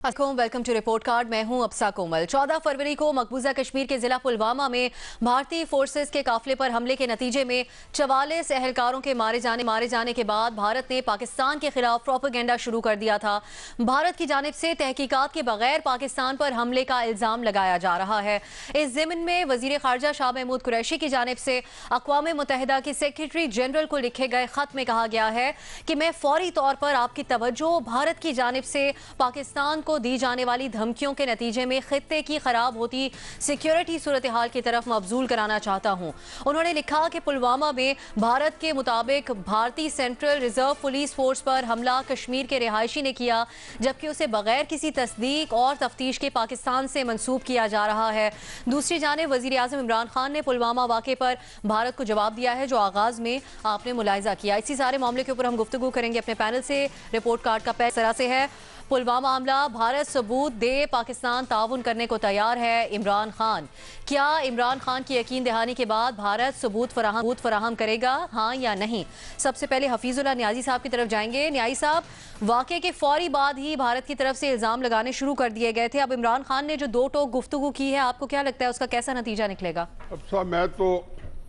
Welcome to report card. मैं हूं अप्सा कोमल। 14 फरवरी को मकबूजा कश्मीर के जिला पुलवामा में भारतीय फोर्सेस के काफिले पर हमले के नतीजे में 44 एहलकारों के मारे जाने के बाद भारत ने पाकिस्तान के खिलाफ प्रोपेगेंडा शुरू कर दिया था। भारत की जानिब से तहकीकात के बगैर पाकिस्तान पर हमले का इल्जाम लगाया जा रहा है। इस ज़िम्न में वजीर खारजा शाह महमूद कुरैशी की जानिब से अक़वाम मुत्तहिदा के सेक्रेटरी जनरल को लिखे गए खत में कहा गया है कि मैं फौरी तौर पर आपकी तवज्जो भारत की जानिब से पाकिस्तान को दी जाने वाली धमकियों के नतीजे में खित्ते की खराब होती सिक्योरिटी सूरत हाल की तरफ मबजूल कराना चाहता हूं। उन्होंने लिखा कि पुलवामा में भारत के मुताबिक भारतीय सेंट्रल रिजर्व पुलिस फोर्स पर हमला कश्मीर के रिहायशी ने किया, जबकि उसे बगैर किसी तस्दीक और तफ्तीश के पाकिस्तान से मंसूब किया जा रहा है। दूसरी जानिब वजीर आज़म इमरान खान ने पुलवामा वाक़े पर भारत को जवाब दिया है, जो आगाज में आपने मुलाहिजा किया। इसी सारे मामले के ऊपर हम गुफ्तगू करेंगे अपने पैनल से। रिपोर्ट कार्ड का पहला तरह से है, पुलवामा हमला, भारत सबूत दे, पाकिस्तान ताउन करने को तैयार है। इमरान खान, क्या इमरान खान की यकीन दहानी के बाद भारत सबूत फराहम करेगा, हाँ या नहीं? सबसे पहले हफीजुल्लाह न्याजी साहब की तरफ जाएंगे। न्याजी साहब, वाक़े के फौरी बाद ही भारत की तरफ से इल्ज़ाम लगाने शुरू कर दिए गए थे। अब इमरान खान ने जो दो टोक गुफ्तगू की है, आपको क्या लगता है उसका कैसा नतीजा निकलेगा? अब साहब, मैं तो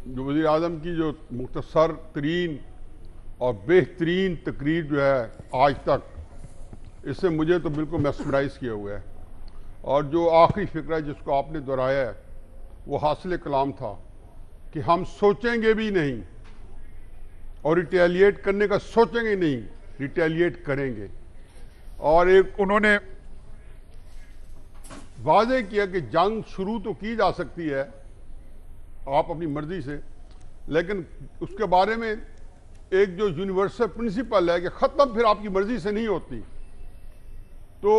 जो वज़ीर आज़म की जो मुख्तसर तरीन और बेहतरीन तकरीर जो है आज तक, इससे मुझे तो बिल्कुल मैस्मराइज किया हुआ है। और जो आखिरी फिक्र है जिसको आपने दोहराया है, वो हासिल कलाम था कि हम सोचेंगे भी नहीं और रिटेलिएट करने का सोचेंगे नहीं, रिटेलिएट करेंगे। और एक उन्होंने वाज़े किया कि जंग शुरू तो की जा सकती है आप अपनी मर्जी से, लेकिन उसके बारे में एक जो यूनिवर्सल प्रिंसिपल है कि ख़त्म फिर आपकी मर्जी से नहीं होती। तो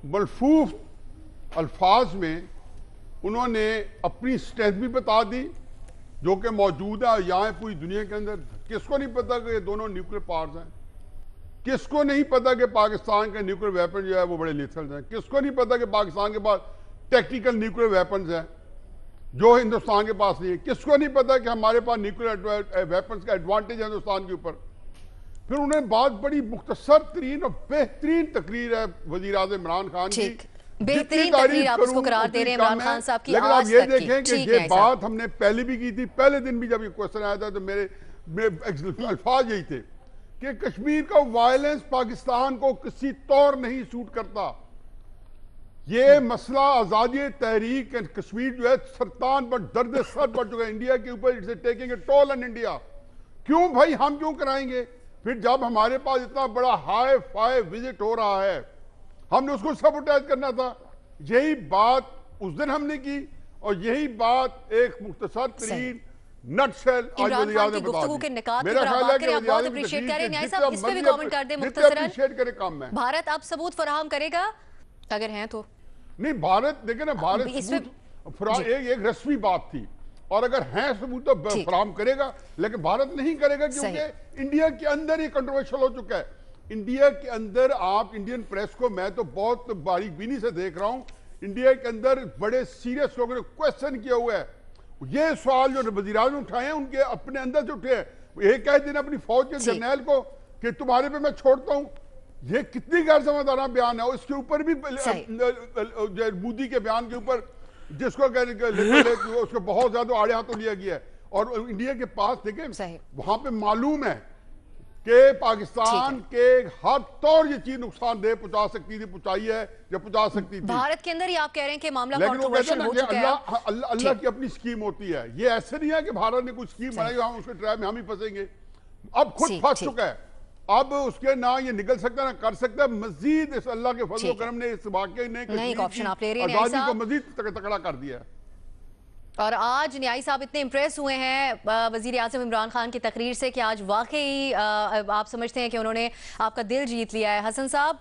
मलफूफ अल्फाज में उन्होंने अपनी स्ट्रेंथ भी बता दी, जो कि मौजूद है यहाँ पूरी दुनिया के अंदर। किसको नहीं पता कि ये दोनों न्यूक्लियर पावर्स हैं? किसको नहीं पता कि पाकिस्तान के न्यूक्लियर वेपन जो है वो बड़े लिथल हैं? किसको नहीं पता कि पाकिस्तान के पास टेक्निकल न्यूक्लियर वेपन्स हैं जो हिंदुस्तान के पास नहीं है? किसको नहीं पता कि हमारे पास न्यूक्लियर वेपन्स का एडवांटेज है हिंदुस्तान के ऊपर? फिर उन्हें बहुत बड़ी मुख्तसर तरीन और बेहतरीन तकरीर है वजीर आज़म इमरान खान की। बेहतरीन तकरीर आप उसको करार दे रहे हैं इमरान खान साहब की। लेकिन आप ये देखें कि ये बात हमने पहले भी की थी। पहले दिन भी जब ये क्वेश्चन आया था तो मेरे अल्फाज यही थे कि कश्मीर का वायलेंस पाकिस्तान को किसी तौर नहीं सूट करता। ये मसला आज़ादी तहरीक कश्मीर जो है सरतान पर दर्द सर पड़ चुका है इंडिया के ऊपर। It's taking a toll on India. क्यों भाई, हम क्यों कराएंगे? फिर जब हमारे पास इतना बड़ा हाई फाई विजिट हो रहा है, हमने उसको सबोटाइज करना था। यही बात उस दिन हमने की और यही बात एक मुख्तसर तरीन नटशेल आज वज़ीर आज़म बता दी। मेरा ख्याल है कि बहुत अप्रिशिएट करें। न्याय साहब, इस पे भी कमेंट कर दें मुख्तसरन। अप्रिशिएट करे काम में भारत अब सबूत फराहम करेगा अगर हैं तो? नहीं, भारत देखे ना, भारत एक रस्मी बात थी और अगर है सबूत तो फराहम करेगा, लेकिन भारत नहीं करेगा क्योंकि इंडिया के अंदर ये कंट्रोवर्शियल हो चुका है। इंडिया के अंदर आप इंडियन प्रेस को मैं तो बहुत बारीक बीनी से देख रहा हूं, इंडिया के अंदर बड़े सीरियस लोगों ने क्वेश्चन किया हुआ है। ये सवाल जो वज़ीर आज़म उठाए हैं उनके अपने अंदर से उठे हैं। एक कह देना अपनी फौज के जर्नैल को कि तुम्हारे पे मैं छोड़ता हूं, ये कितनी गैर समझदाराना बयान है। उसके ऊपर भी मोदी के बयान के ऊपर जिसको उसको बहुत ज्यादा आड़े हाथों लिया गया है। और इंडिया के पास देखें, वहां पे मालूम है कि पाकिस्तान के हर तौर ये चीज नुकसानदेह पहुंचा सकती थी, पहुंचाई है या पहुंचा सकती थी। भारत के अंदर ही आप कह रहे हैं कि मामला कंट्रोवर्शियल हो चुका है। अल्लाह की अपनी स्कीम होती है। ये ऐसे नहीं है कि भारत ने कुछ स्कीम बनाई हम उसके ट्रैप में हम ही फंसेंगे। अब खुद फंस चुका है, अब उसके ना ये निकल सकता ना कर सकता। मजीद इस अल्लाह के फजल करम ने इस वाकये ने आजादी को मजीद तकड़ा कर दिया है। और आज न्याई साहब इतने इम्प्रेस हुए हैं वजीर आज़म इमरान खान की तकरीर से कि आज वाकई आप समझते हैं कि उन्होंने आपका दिल जीत लिया है। हसन साहब,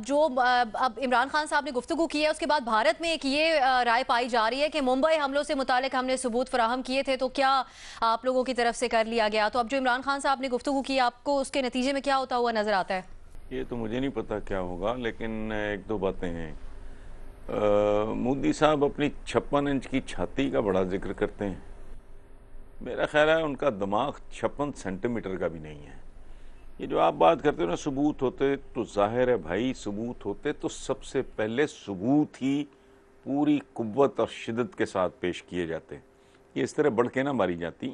जो अब इमरान खान साहब ने गुफ्तगू की है, उसके बाद भारत में एक ये राय पाई जा रही है कि मुंबई हमलों से मुतालिक हमने सबूत फराहम किए थे, तो क्या आप लोगों की तरफ से कर लिया गया? तो अब जो इमरान खान साहब ने गुफ्तगू की, आपको उसके नतीजे में क्या होता हुआ नजर आता है? ये तो मुझे नहीं पता क्या होगा, लेकिन एक दो बातें हैं। मोदी साहब अपनी 56 इंच की छाती का बड़ा जिक्र करते हैं। मेरा ख्याल है उनका दिमाग 56 सेंटीमीटर का भी नहीं है। ये जो आप बात करते हो ना, सबूत होते तो जाहिर है भाई, सबूत होते तो सबसे पहले सबूत ही पूरी कुव्वत और शिद्दत के साथ पेश किए जाते। ये इस तरह बढ़ के ना मारी जाती,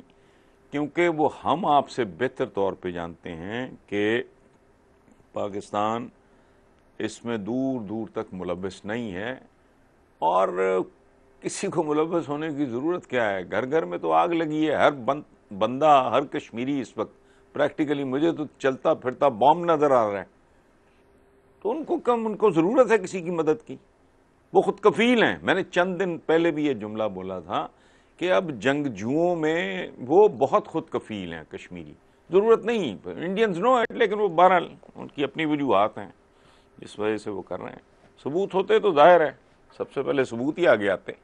क्योंकि वो हम आपसे बेहतर तौर पे जानते हैं कि पाकिस्तान इसमें दूर दूर तक मुलव्वस नहीं है, और किसी को मुलव्वस होने की ज़रूरत क्या है। घर घर में तो आग लगी है, हर बंदा, हर कश्मीरी इस वक्त प्रैक्टिकली, मुझे तो चलता फिरता बॉम्ब नज़र आ रहा है, तो उनको ज़रूरत है किसी की मदद की। वो खुद कफील हैं। मैंने चंद दिन पहले भी ये जुमला बोला था कि अब जंगजुओं में वो बहुत खुद कफील हैं कश्मीरी, ज़रूरत नहीं, इंडियंस नो इट, लेकिन वो बहरहाल उनकी अपनी वजूहात हैं जिस वजह से वो कर रहे हैं। सबूत होते तो जाहिर है सबसे पहले सबूत ही आगे आते।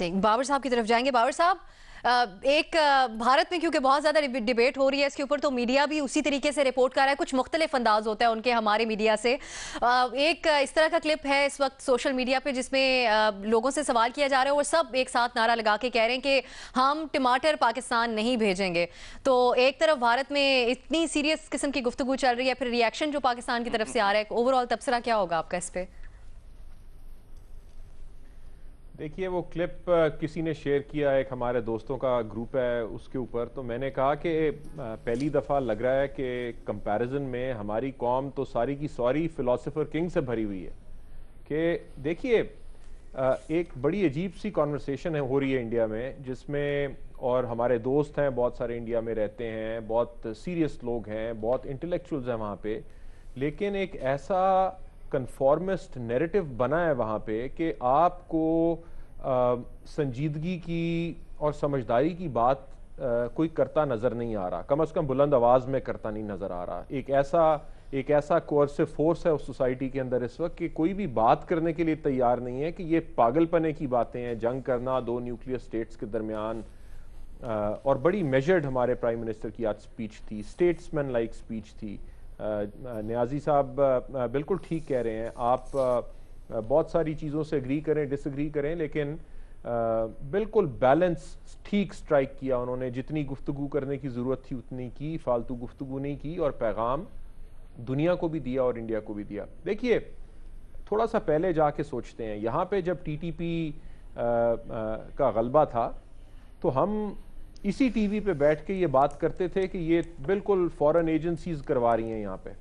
बाबर साहब की तरफ जाएंगे। बाबर साहब, भारत में क्योंकि बहुत ज्यादा डिबेट हो रही है इसके ऊपर, तो मीडिया भी उसी तरीके से रिपोर्ट कर रहा है, कुछ मुख्तलिफ अंदाज होता है उनके हमारे मीडिया से। एक इस तरह का क्लिप है इस वक्त सोशल मीडिया पे जिसमें लोगों से सवाल किया जा रहा है और सब एक साथ नारा लगा के कह रहे हैं कि हम टमाटर पाकिस्तान नहीं भेजेंगे। तो एक तरफ भारत में इतनी सीरियस किस्म की गुफ्तगू चल रही है, फिर रिएक्शन जो पाकिस्तान की तरफ से आ रहा है, ओवरऑल तबसरा क्या होगा आपका इस पे? देखिए, वो क्लिप किसी ने शेयर किया, एक हमारे दोस्तों का ग्रुप है उसके ऊपर, तो मैंने कहा कि पहली दफ़ा लग रहा है कि कंपैरिजन में हमारी कौम तो सारी की सारी फिलोसोफर किंग से भरी हुई है। कि देखिए, एक बड़ी अजीब सी कॉन्वर्सेशन हो रही है इंडिया में, जिसमें और हमारे दोस्त हैं बहुत सारे इंडिया में रहते हैं, बहुत सीरियस लोग हैं, बहुत इंटेलेक्चुअल्स हैं वहाँ पे, लेकिन एक ऐसा कन्फॉर्मिस्ट नैरेटिव बना है वहाँ पे कि आपको संजीदगी की और समझदारी की बात कोई करता नज़र नहीं आ रहा, कम से कम बुलंद आवाज़ में करता नहीं नज़र आ रहा। एक ऐसा कोर्सिव फोर्स है उस सोसाइटी के अंदर इस वक्त कि कोई भी बात करने के लिए तैयार नहीं है कि ये पागलपने की बातें हैं, जंग करना दो न्यूक्लियर स्टेट्स के दरमियान। और बड़ी मेजर्ड हमारे प्राइम मिनिस्टर की आज स्पीच थी, स्टेट्समैन लाइक स्पीच थी। नियाजी साहब बिल्कुल ठीक कह रहे हैं, आप बहुत सारी चीज़ों से एग्री करें, डिसएग्री करें, लेकिन बिल्कुल बैलेंस ठीक स्ट्राइक किया उन्होंने। जितनी गुफ्तगू करने की ज़रूरत थी उतनी की, फालतू गुफ्तगू नहीं की, और पैगाम दुनिया को भी दिया और इंडिया को भी दिया। देखिए, थोड़ा सा पहले जाके सोचते हैं, यहाँ पे जब टीटीपी का गलबा था तो हम इसी टीवी पे बैठ के ये बात करते थे कि ये बिल्कुल फॉरेन एजेंसीज करवा रही हैं यहाँ पे।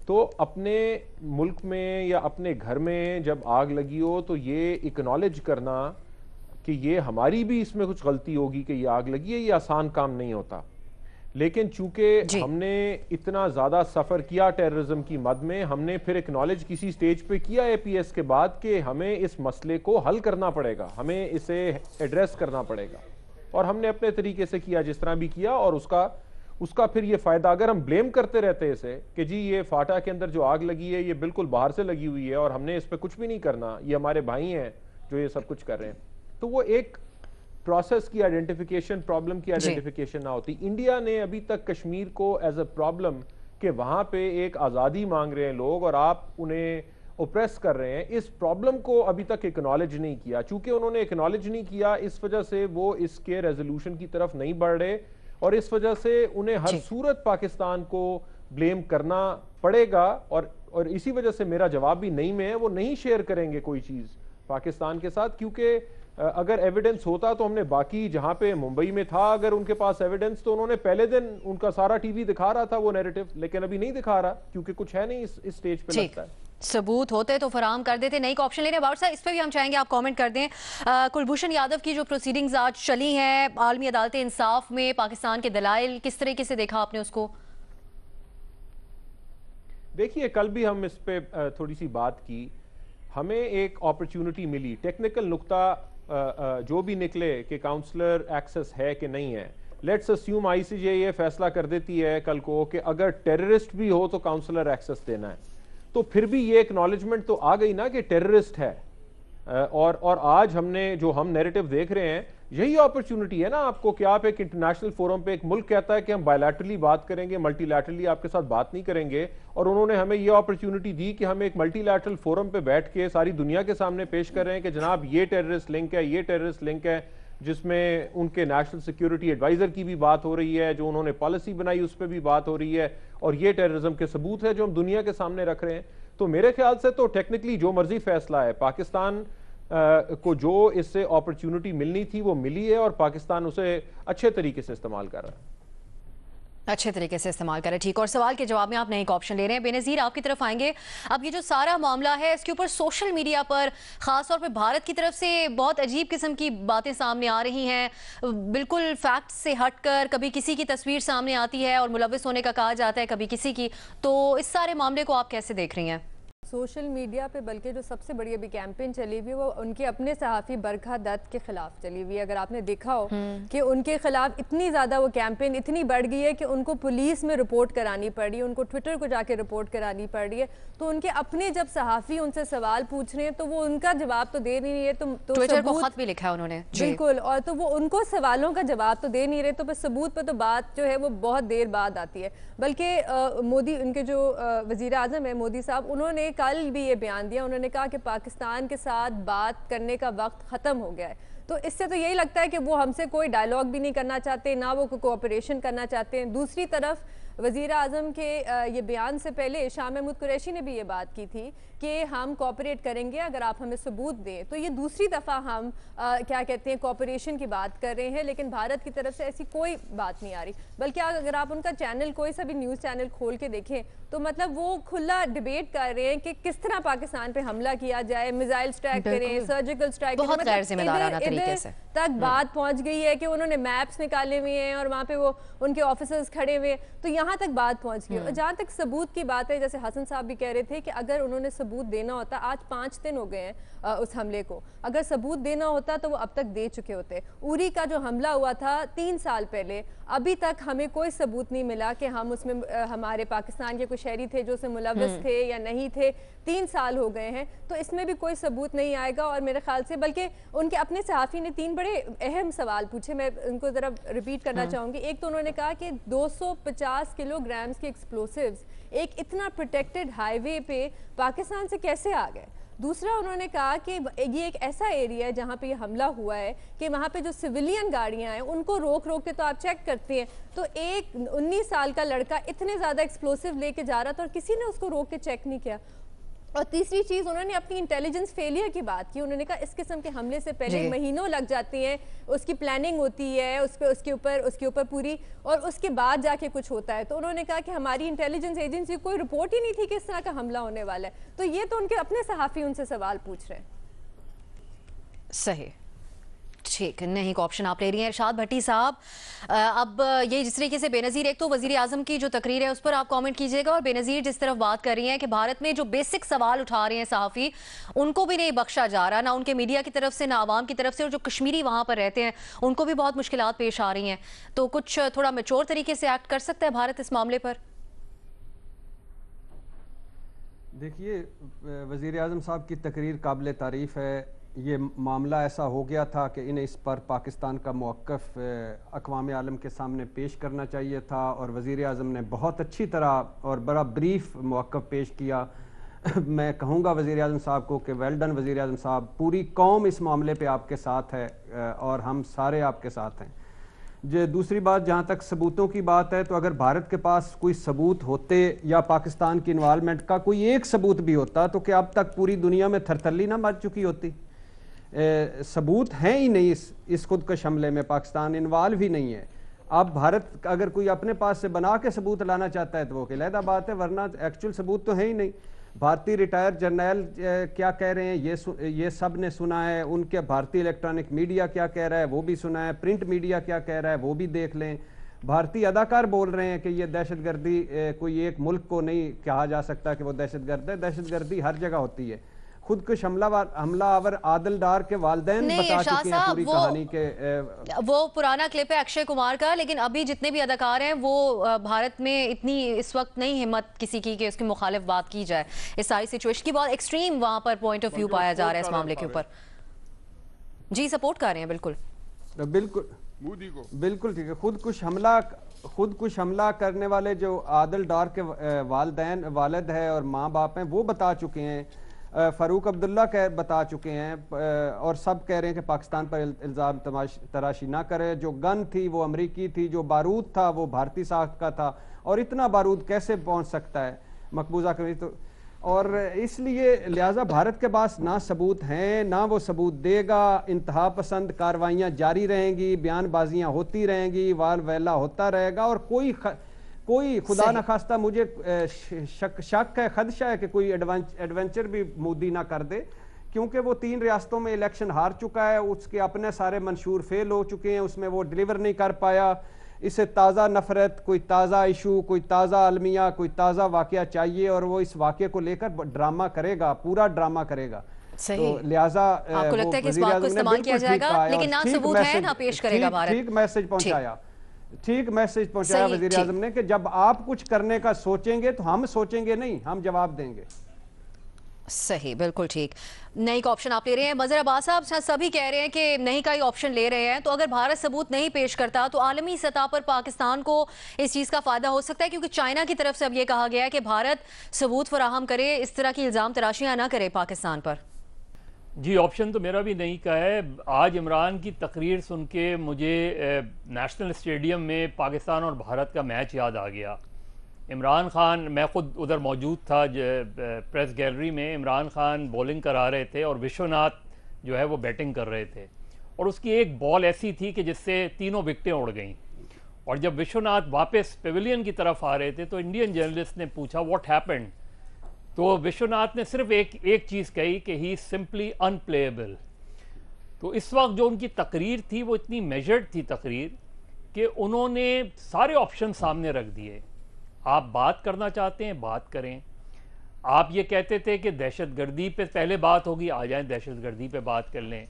तो अपने मुल्क में या अपने घर में जब आग लगी हो तो ये एक्नॉलेज करना कि ये हमारी भी इसमें कुछ गलती होगी कि ये आग लगी है, ये आसान काम नहीं होता। लेकिन चूंकि हमने इतना ज़्यादा सफ़र किया टेररिज्म की मद में, हमने फिर एक्नॉलेज किसी स्टेज पे किया एपीएस के बाद कि हमें इस मसले को हल करना पड़ेगा, हमें इसे एड्रेस करना पड़ेगा, और हमने अपने तरीके से किया जिस तरह भी किया। और उसका फिर ये फ़ायदा, अगर हम ब्लेम करते रहते इसे कि जी ये फाटा के अंदर जो आग लगी है ये बिल्कुल बाहर से लगी हुई है और हमने इस पर कुछ भी नहीं करना, ये हमारे भाई हैं जो ये सब कुछ कर रहे हैं, तो वो एक प्रोसेस की आइडेंटिफिकेशन, प्रॉब्लम की आइडेंटिफिकेशन ना होती। इंडिया ने अभी तक कश्मीर को एज अ प्रॉब्लम कि वहाँ पे एक आज़ादी मांग रहे हैं लोग और आप उन्हें ओप्रेस कर रहे हैं, इस प्रॉब्लम को अभी तक एक्नॉलेज नहीं किया। चूंकि उन्होंने एक्नॉलेज नहीं किया, इस वजह से वो इसके रेजोल्यूशन की तरफ नहीं बढ़ रहे, और इस वजह से उन्हें हर सूरत पाकिस्तान को ब्लेम करना पड़ेगा। और इसी वजह से मेरा जवाब भी नहीं में है, वो नहीं शेयर करेंगे कोई चीज़ पाकिस्तान के साथ, क्योंकि अगर एविडेंस होता तो हमने बाकी जहां पे मुंबई में था, अगर उनके पास एविडेंस, तो उन्होंने पहले दिन उनका सारा टीवी दिखा रहा था वो नैरेटिव, लेकिन अभी नहीं दिखा रहा क्योंकि कुछ है नहीं इस स्टेज पे। लगता है सबूत होते तो फराम कर देते, नई ऑप्शन ले रहे हैं। बाबर साहब, इस पे भी हम चाहेंगे आप कमेंट कर दें। कुलभूषण यादव की जो प्रोसीडिंग्स आज चली हैं आलमी अदालत इंसाफ में, पाकिस्तान के दलाइल किस तरीके से देखा आपने उसको? देखिए, कल भी हम इस पे थोड़ी सी बात की, हमें एक अपॉर्चुनिटी मिली, टेक्निकल नुक्ता जो भी निकले कि काउंसलर एक्सेस है कि नहीं है। लेट्स अस्यूम आईसीजे ये फैसला कर देती है कल को कि अगर टेररिस्ट भी हो तो काउंसलर एक्सेस देना है, तो फिर भी ये एक्नॉलेजमेंट तो आ गई ना कि टेररिस्ट है। और आज हमने जो हम नैरेटिव देख रहे हैं, यही अपॉर्चुनिटी है ना आपको कि आप एक इंटरनेशनल फोरम पे, एक मुल्क कहता है कि हम बायलैटरली बात करेंगे, मल्टीलैटरली आपके साथ बात नहीं करेंगे, और उन्होंने हमें ये अपॉर्चुनिटी दी कि हम एक मल्टीलैटरल फोरम पे बैठ के सारी दुनिया के सामने पेश कर रहे हैं कि जनाब ये टेररिस्ट लिंक है, ये टेररिस्ट लिंक है। जिसमें उनके नेशनल सिक्योरिटी एडवाइजर की भी बात हो रही है, जो उन्होंने पॉलिसी बनाई उस पर भी बात हो रही है, और ये टेररिज्म के सबूत है जो हम दुनिया के सामने रख रहे हैं। तो मेरे ख्याल से तो टेक्निकली जो मर्जी फैसला है, पाकिस्तान को जो इससे अपॉर्चुनिटी मिलनी थी वो मिली है, और पाकिस्तान उसे अच्छे तरीके से इस्तेमाल कर रहा है, अच्छे तरीके से इस्तेमाल करें। ठीक, और सवाल के जवाब में आप नए ऑप्शन ले रहे हैं। बेनज़ीर, आपकी तरफ आएंगे। अब ये जो सारा मामला है, इसके ऊपर सोशल मीडिया पर खासतौर पर भारत की तरफ से बहुत अजीब किस्म की बातें सामने आ रही हैं, बिल्कुल फैक्ट से हटकर। कभी किसी की तस्वीर सामने आती है और मुलव्विस होने का कहा जाता है, कभी किसी की। तो इस सारे मामले को आप कैसे देख रही हैं? सोशल मीडिया पे बल्कि जो सबसे बड़ी अभी कैंपेन चली हुई है वो उनके अपने सहाफ़ी बरखा दत्त के खिलाफ चली हुई है। अगर आपने देखा हो कि उनके खिलाफ इतनी ज़्यादा वो कैंपेन इतनी बढ़ गई है कि उनको पुलिस में रिपोर्ट करानी पड़ रही है, उनको ट्विटर को जाके रिपोर्ट करानी पड़ रही है। तो उनके अपने जब सहाफ़ी उनसे सवाल पूछ रहे हैं तो वो उनका जवाब तो दे नहीं है, तो ट्विटर को खत भी लिखा है उन्होंने, बिल्कुल, और तो वो उनको सवालों का जवाब तो दे नहीं रहे, तो बस सबूत पर तो बात जो है वो बहुत देर बाद आती है। बल्कि मोदी, उनके जो वज़ीर आज़म है मोदी साहब, उन्होंने कल भी ये बयान दिया। उन्होंने कहा कि पाकिस्तान के साथ बात करने का वक्त ख़त्म हो गया है। तो इससे तो यही लगता है कि वो हमसे कोई डायलॉग भी नहीं करना चाहते, ना वो कोऑपरेशन करना चाहते हैं। दूसरी तरफ वज़ीर आज़म के ये बयान से पहले शाह महमूद कुरैशी ने भी ये बात की थी कि हम कोऑपरेट करेंगे अगर आप हमें सबूत दें। तो ये दूसरी दफ़ा हम क्या कहते हैं कोऑपरेशन की बात कर रहे हैं, लेकिन भारत की तरफ से ऐसी कोई बात नहीं आ रही। बल्कि अगर आप उनका चैनल, कोई सा भी न्यूज़ चैनल खोल के देखें तो मतलब वो खुला डिबेट कर रहे हैं कि किस तरह पाकिस्तान पे हमला किया जाए, मिसाइल स्ट्राइक करें, सर्जिकल स्ट्राइक करें। बहुत गैर-ज़िम्मेदाराना तरीके से तक बात पहुंच गई है कि उन्होंने मैप्स निकाले हुए हैं और वहाँ पे वो उनके ऑफिसर्स खड़े हुए, तो यहाँ तक बात पहुंच गई। और जहाँ तक सबूत की बात है, जैसे हसन साहब भी कह रहे थे कि अगर उन्होंने सबूत देना होता, आज 5 दिन हो गए हैं उस हमले को, अगर सबूत देना होता तो वो अब तक दे चुके होते। उरी का जो हमला हुआ था 3 साल पहले, अभी तक हमें कोई सबूत नहीं मिला कि हम उसमें हमारे पाकिस्तान के कुछ शहरी थे जो उसमें मुलव्विस थे या नहीं थे। 3 साल हो गए हैं, तो इसमें भी कोई सबूत नहीं आएगा। और मेरे ख्याल से बल्कि उनके अपने सहाफ़ी ने 3 बड़े अहम सवाल पूछे, मैं उनको ज़रा रिपीट करना चाहूँगी। एक तो उन्होंने कहा कि 250 किलोग्राम्स के एक्सप्लोसिव्स एक इतना प्रोटेक्टेड हाईवे पे पाकिस्तान से कैसे आ गए। दूसरा उन्होंने कहा कि ये एक ऐसा एरिया है जहाँ पे ये हमला हुआ है कि वहाँ पे जो सिविलियन गाड़ियाँ हैं उनको रोक के तो आप चेक करते हैं, तो एक 19 साल का लड़का इतने ज़्यादा एक्सप्लोसिव लेके जा रहा था और किसी ने उसको रोक के चेक नहीं किया। और तीसरी चीज़, उन्होंने अपनी इंटेलिजेंस फेलियर की बात की। उन्होंने कहा इस किस्म के हमले से पहले महीनों लग जाते हैं, उसकी प्लानिंग होती है, उसके ऊपर पूरी, और उसके बाद जाके कुछ होता है। तो उन्होंने कहा कि हमारी इंटेलिजेंस एजेंसी कोई रिपोर्ट ही नहीं थी कि इस तरह का हमला होने वाला है। तो ये तो उनके अपने सहाफ़ी उनसे सवाल पूछ रहे हैं। सही, ठीक, नहीं को ऑप्शन आप ले रही हैं। इरशाद भट्टी साहब, अब ये जिस तरीके से बेनज़ीर, एक तो वज़ीर आज़म की जो तकरीर है उस पर आप कमेंट कीजिएगा, और बेनज़ीर जिस तरफ बात कर रही हैं कि भारत में जो बेसिक सवाल उठा रहे हैं सहाफ़ी, उनको भी नहीं बख्शा जा रहा, ना उनके मीडिया की तरफ से, ना आवाम की तरफ से, और जो कश्मीरी वहाँ पर रहते हैं उनको भी बहुत मुश्किलात पेश आ रही हैं। तो कुछ थोड़ा मैच्योर तरीके से एक्ट कर सकता है भारत इस मामले पर? देखिए, वज़ीर आज़म साहब की तकरीर काबिल तारीफ़ है। ये मामला ऐसा हो गया था कि इन्हें इस पर पाकिस्तान का मौक़िफ़ अक़वाम आलम के सामने पेश करना चाहिए था, और वज़ीर आज़म ने बहुत अच्छी तरह और बड़ा ब्रीफ मौक़िफ़ पेश किया। मैं कहूँगा वज़ीर आज़म साहब को कि वेल डन वज़ीर आज़म साहब, पूरी कौम इस मामले पे आपके साथ है और हम सारे आपके साथ हैं। जो दूसरी बात, जहाँ तक सबूतों की बात है, तो अगर भारत के पास कोई सबूत होते या पाकिस्तान की इन्वॉल्वमेंट का कोई एक सबूत भी होता तो क्या अब तक पूरी दुनिया में थरथल्ली ना मच चुकी होती। सबूत हैं ही नहीं इस खुदकश हमले में, पाकिस्तान इन्वॉल्व ही नहीं है। अब भारत अगर कोई अपने पास से बना के सबूत लाना चाहता है तो वो अलहदा बात है, वरना एक्चुअल सबूत तो है ही नहीं। भारतीय रिटायर्ड जर्नल क्या कह रहे हैं ये सब ने सुना है, उनके भारतीय इलेक्ट्रॉनिक मीडिया क्या कह रहा है वो भी सुना है, प्रिंट मीडिया क्या कह रहा है वो भी देख लें। भारतीय अदाकार बोल रहे हैं कि ये दहशतगर्दी कोई एक मुल्क को नहीं कहा जा सकता कि वो दहशतगर्द है, दहशतगर्दी हर जगह होती है। खुदकुश हमलावर आदिल डार के वालिदैन बता चुके हैं पूरी कहानी के। वो पुराना क्लिप है अक्षय कुमार का, लेकिन अभी जितने भी अदाकार हैं वो भारत में इतनी इस वक्त नहीं हिम्मत किसी की कि उसकी मुखालिफ बात की जाए। इस सारी सिचुएशन की बहुत एक्सट्रीम वहां पर पॉइंट ऑफ व्यू पाया जा रहा है इस मामले के ऊपर। जी, सपोर्ट कर रहे हैं, बिल्कुल बिल्कुल मोदी को, बिल्कुल ठीक है। खुदकुश हमला करने वाले जो आदिल डार के वालिद है और माँ बाप हैं वो बता चुके हैं। फ़ारूक अब्दुल्ला बता चुके हैं और सब कह रहे हैं कि पाकिस्तान पर इल्ज़ाम तराशी ना करे। जो गन थी वो अमरीकी थी, जो बारूद था वो भारतीय साख का था, और इतना बारूद कैसे पहुंच सकता है मकबूजा कश्मीर। तो और इसलिए लिहाजा भारत के पास ना सबूत हैं, ना वो सबूत देगा। इंतहा पसंद कार्रवाइयाँ जारी रहेंगी, बयानबाजियाँ होती रहेंगी, वाल वैला होता रहेगा, और कोई खुदा न खास्ता मुझे शक है, खदशा है कि कोई एडवेंचर भी मोदी ना कर दे, क्योंकि वो 3 रियासतों में इलेक्शन हार चुका है, उसके अपने सारे मंशूर फेल हो चुके हैं, उसमें वो डिलीवर नहीं कर पाया। इसे ताज़ा नफरत, कोई ताज़ा इशू, कोई ताज़ा अलमिया, कोई ताज़ा वाक़या चाहिए, और वो इस वाक़े को लेकर ड्रामा करेगा, पूरा ड्रामा करेगा। सही। तो लिहाजा आपको लगता है कि इस बात को इस्तेमाल किया जाएगा, लेकिन ना सबूत है ना पेश करेगा भारत। ठीक मैसेज पहुंचाया वज़ीर आज़म ने कि जब आप कुछ करने का सोचेंगे तो हम सोचेंगे नहीं, हम जवाब देंगे। सही, बिल्कुल ठीक। नहीं का ऑप्शन आप ले रहे हैं। मजहर अब्बास साहब, सभी कह रहे हैं कि नहीं का ही ऑप्शन ले रहे हैं, तो अगर भारत सबूत नहीं पेश करता तो आलमी सतह पर पाकिस्तान को इस चीज़ का फायदा हो सकता है, क्योंकि चाइना की तरफ से अब ये कहा गया है कि भारत सबूत फराहम करे, इस तरह की इल्ज़ाम तराशियाँ ना करे पाकिस्तान पर। जी, ऑप्शन तो मेरा भी नहीं का है। आज इमरान की तकरीर सुन के मुझे नेशनल स्टेडियम में पाकिस्तान और भारत का मैच याद आ गया। इमरान खान, मैं ख़ुद उधर मौजूद था प्रेस गैलरी में, इमरान खान बॉलिंग करा रहे थे और विश्वनाथ जो है वो बैटिंग कर रहे थे, और उसकी एक बॉल ऐसी थी कि जिससे तीनों विकेटें उड़ गईं। और जब विश्वनाथ वापस पेविलियन की तरफ आ रहे थे तो इंडियन जर्नलिस्ट ने पूछा व्हाट हैपेंड, तो विश्वनाथ ने सिर्फ एक चीज़ कही कि ही सिंपली अनप्लेएबल। तो इस वक्त जो उनकी तकरीर थी वो इतनी मेजर्ड थी तकरीर कि उन्होंने सारे ऑप्शन सामने रख दिए। आप बात करना चाहते हैं, बात करें। आप ये कहते थे कि दहशतगर्दी पे पहले बात होगी, आ जाएं दहशतगर्दी पे बात कर लें।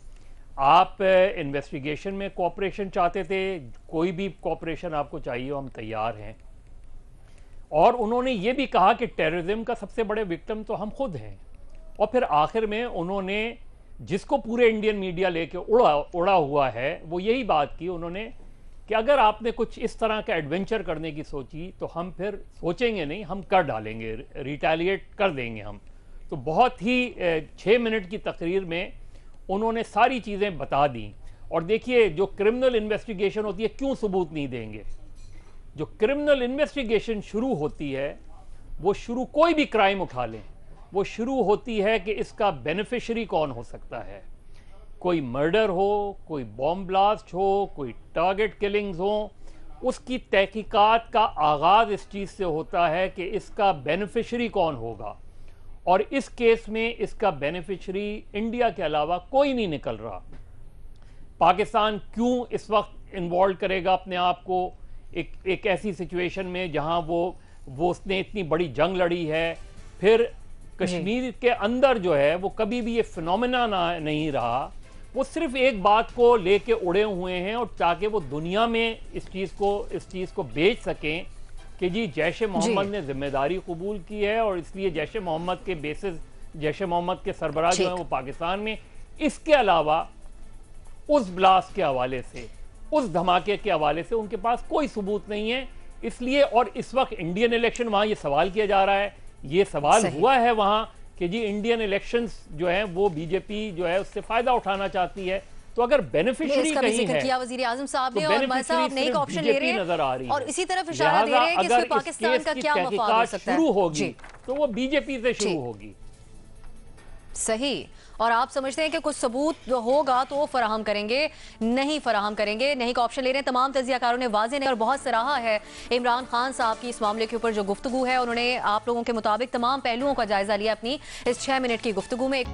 आप इन्वेस्टिगेशन में कोऑपरेशन चाहते थे, कोई भी कोऑपरेशन आपको चाहिए हो, हम तैयार हैं। और उन्होंने ये भी कहा कि टेररिज्म का सबसे बड़े विक्टिम तो हम खुद हैं। और फिर आखिर में उन्होंने, जिसको पूरे इंडियन मीडिया लेके उड़ा हुआ है, वो यही बात की उन्होंने कि अगर आपने कुछ इस तरह का एडवेंचर करने की सोची तो हम फिर सोचेंगे नहीं, हम कर डालेंगे, रिटेलिएट कर देंगे हम। तो बहुत ही 6 मिनट की तकरीर में उन्होंने सारी चीज़ें बता दी। और देखिए, जो क्रिमिनल इन्वेस्टिगेशन होती है, क्यों सबूत नहीं देंगे? जो क्रिमिनल इन्वेस्टिगेशन शुरू होती है, वो शुरू कोई भी क्राइम उठा लें, वो शुरू होती है कि इसका बेनिफिशरी कौन हो सकता है। कोई मर्डर हो, कोई बॉम्ब ब्लास्ट हो, कोई टारगेट किलिंग्स हो, उसकी तहकीकात का आगाज़ इस चीज़ से होता है कि इसका बेनिफिशरी कौन होगा। और इस केस में इसका बेनिफिशरी इंडिया के अलावा कोई नहीं निकल रहा। पाकिस्तान क्यों इस वक्त इन्वॉल्व करेगा अपने आप को एक ऐसी सिचुएशन में जहां वो उसने इतनी बड़ी जंग लड़ी है। फिर कश्मीर के अंदर जो है वो कभी भी ये फिनोमेना नहीं रहा, वो सिर्फ एक बात को लेके उड़े हुए हैं, और ताकि वो दुनिया में इस चीज़ को बेच सकें कि जी जैश मोहम्मद ने जिम्मेदारी कबूल की है, और इसलिए जैश मोहम्मद के बेसिस, जैश मोहम्मद के सरबराह जो हैं वो पाकिस्तान में। इसके अलावा उस ब्लास्ट के हवाले से, उस धमाके के हवाले से उनके पास कोई सबूत नहीं है। इसलिए, और इस वक्त इंडियन इलेक्शन, वहाँ ये सवाल किया जा रहा है, ये सवाल हुआ है वहाँ कि जी इंडियन इलेक्शंस जो है वो बीजेपी जो है उससे फायदा उठाना चाहती है। तो अगर बेनिफिशियरी कहीं है, किया वज़ीर आज़म साहब ने, तो और साहब नए का ऑप्शन ले रहे हैं नजर आ रही है, और इसी तरफ इशारा दे रहे हैं कि इसमें पाकिस्तान का क्या मफाद हो सकता है। शुरू होगी तो वो बीजेपी से शुरू होगी। सही। और आप समझते हैं कि कुछ सबूत होगा तो वो फराहम करेंगे, नहीं फराहम करेंगे, नहीं का ऑप्शन ले रहे हैं। तमाम तजियाकारों ने वाज़ेह ने और बहुत सराहा है इमरान खान साहब की इस मामले के ऊपर जो गुफ्तगू है। उन्होंने आप लोगों के मुताबिक तमाम पहलुओं का जायजा लिया अपनी इस 6 मिनट की गुफ्तगू में।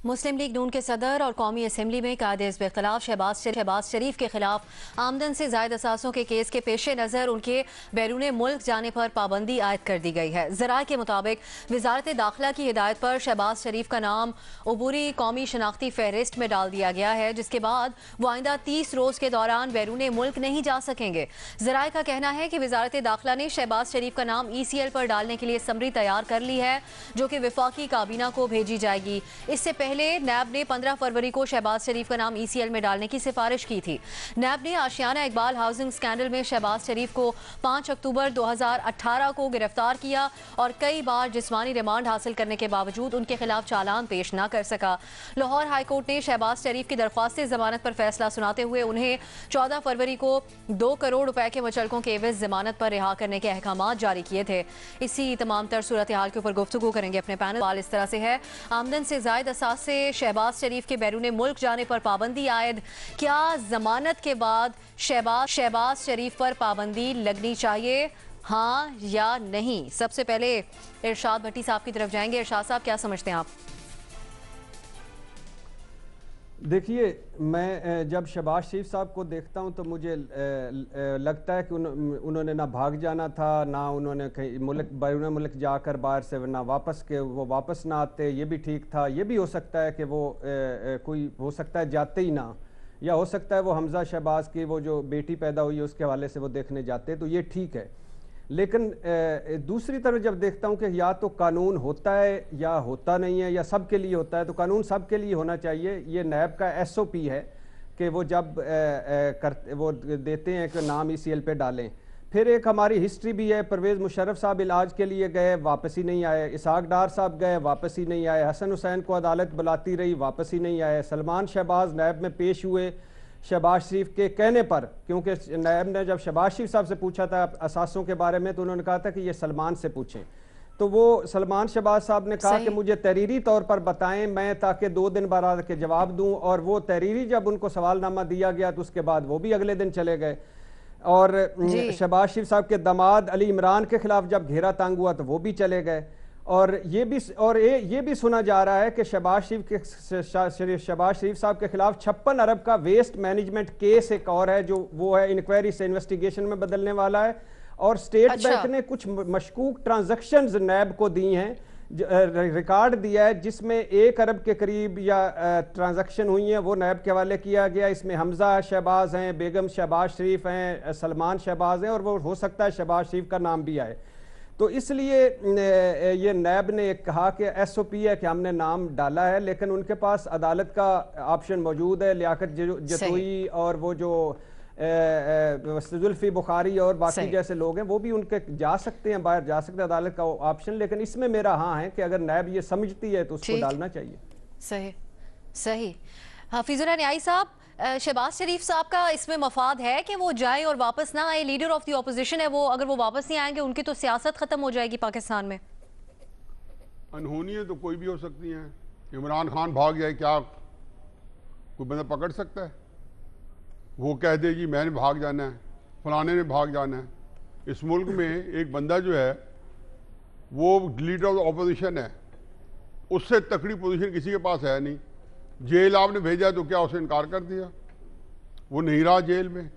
मुस्लिम लीग नून के सदर और कौमी असम्बली में कायदे हिज़्ब इख्तिलाफ शहबाज शरीफ के खिलाफ आमदन से ज़ायद असासों के केस के पेश नज़र उनके बैरून मुल्क जाने पर पाबंदी आयद कर दी गई है। ज़राए के मुताबिक वजारत दाखिला की हिदायत पर शहबाज शरीफ का नाम अबूरी कौमी शनाख्ती फहरिस्त में डाल दिया गया है, जिसके बाद वो आइंदा 30 रोज़ के दौरान बैरून मुल्क नहीं जा सकेंगे। ज़राए का कहना है कि वजारत दाखिला ने शहबाज शरीफ का नाम ECL पर डालने के लिए समरी तैयार कर ली है, जो कि वफाकी काबीना को भेजी जाएगी। इससे पहले नैब ने 15 फरवरी को शहबाज शरीफ का नाम ECL में डालने की सिफारिश की थी। नैब ने आशियाना इकबाल हाउसिंग स्कैंडल में शहबाज शरीफ को 5 अक्टूबर 2018 को गिरफ्तार किया और कई बार जिस्मानी रिमांड हासिल करने के बावजूद उनके खिलाफ चालान पेश न कर सका। लाहौर हाईकोर्ट ने शहबाज शरीफ की दरख्वास्त जमानत पर फैसला सुनाते हुए उन्हें 14 फरवरी को 2 करोड़ रुपए के मुचलकों के एवज जमानत पर रिहा करने के अहकाम जारी किए थे। इसी तमाम तर सूरत हाल के ऊपर गुफ्तगू करेंगे अपने पैनल। इस तरह से है, आमदन से जायद असास से शहबाज शरीफ के बैरून मुल्क जाने पर पाबंदी आयद। क्या जमानत के बाद शहबाज शरीफ पर पाबंदी लगनी चाहिए, हाँ या नहीं? सबसे पहले इरशाद भट्टी साहब की तरफ जाएंगे। इरशाद साहब, क्या समझते हैं आप? देखिए, मैं जब शहबाज शरीफ साहब को देखता हूं तो मुझे लगता है कि उन्होंने ना भाग जाना था, ना उन्होंने कहीं बैरून मुल्क जाकर बाहर से ना वो वापस ना आते। ये भी ठीक था। ये भी हो सकता है कि वो कोई हो सकता है जाते ही ना, या हो सकता है वो हमजा शहबाज की वो जो बेटी पैदा हुई है उसके हवाले से वो देखने जाते, तो ये ठीक है। लेकिन दूसरी तरफ जब देखता हूं कि या तो कानून होता है या होता नहीं है, या सबके लिए होता है, तो कानून सबके लिए होना चाहिए। ये नैब का SOP है कि वो जब वो देते हैं कि नाम ECL पे डालें। फिर एक हमारी हिस्ट्री भी है, परवेज़ मुशर्रफ साहब इलाज के लिए गए, वापस ही नहीं आए। इसहाक डार साहब गए, वापस ही नहीं आए। हसन हुसैन को अदालत बुलाती रही, वापस ही नहीं आए। सलमान शहबाज नैब में पेश हुए शहबाज शरीफ के कहने पर, क्योंकि नैब ने जब शहबाज शरीफ साहब से पूछा था असासों के बारे में तो उन्होंने कहा था कि ये सलमान से पूछें। तो वो सलमान शहबाज साहब ने कहा कि मुझे तहरीरी तौर पर बताएं, मैं ताकि 2 दिन बाद के जवाब दूं। और वो तहरीरी जब उनको सवालनामा दिया गया तो उसके बाद वो भी अगले दिन चले गए। और शहबाज शरीफ साहब के दामाद अली इमरान के खिलाफ जब घेरा तांग हुआ तो वो भी चले गए। और ये भी सुना जा रहा है कि शहबाज शरीफ साहब के खिलाफ 56 अरब का वेस्ट मैनेजमेंट केस एक और है, जो वो है इंक्वायरी से इन्वेस्टिगेशन में बदलने वाला है। और स्टेट बैंक ने कुछ मशकूक ट्रांजैक्शंस नैब को दी हैं, रिकॉर्ड दिया है, जिसमें 1 अरब के करीब या ट्रांजैक्शन हुई हैं, वो नैब के हवाले किया गया। इसमें हमजा शहबाज हैं, बेगम शहबाज शरीफ हैं, सलमान शहबाज हैं, और वो हो सकता है शहबाज शरीफ का नाम भी आए। तो इसलिए ये नैब ने कहा कि SOP है कि हमने नाम डाला है, लेकिन उनके पास अदालत का ऑप्शन मौजूद है। लियाकत जतोई और वो जो जुल्फी बुखारी और बाकी जैसे लोग हैं वो भी उनके जा सकते हैं, बाहर जा सकते हैं, अदालत का ऑप्शन। लेकिन इसमें मेरा हाँ है कि अगर नैब ये समझती है तो उसको डालना चाहिए। सही। हाफिजुर न्याई साहब, शहबाज शरीफ साहब का इसमें मफाद है कि वो जाए और वापस ना आए? लीडर ऑफ द ऑपोजिशन है वो, अगर वो वापस नहीं आएंगे उनकी तो सियासत खत्म हो जाएगी पाकिस्तान में। अनहोनी तो कोई भी हो सकती है। इमरान खान भाग जाए, क्या कोई बंदा पकड़ सकता है? वो कह दे जी मैंने भाग जाना है, फलाने ने भाग जाना है। इस मुल्क में एक बंदा जो है वो लीडर ऑफ द ऑपोजिशन है, उससे तकड़ी पोजीशन किसी के पास है नहीं। जेल आपने भेजा तो क्या उसे इनकार कर दिया? वो नहीं रहा जेल में,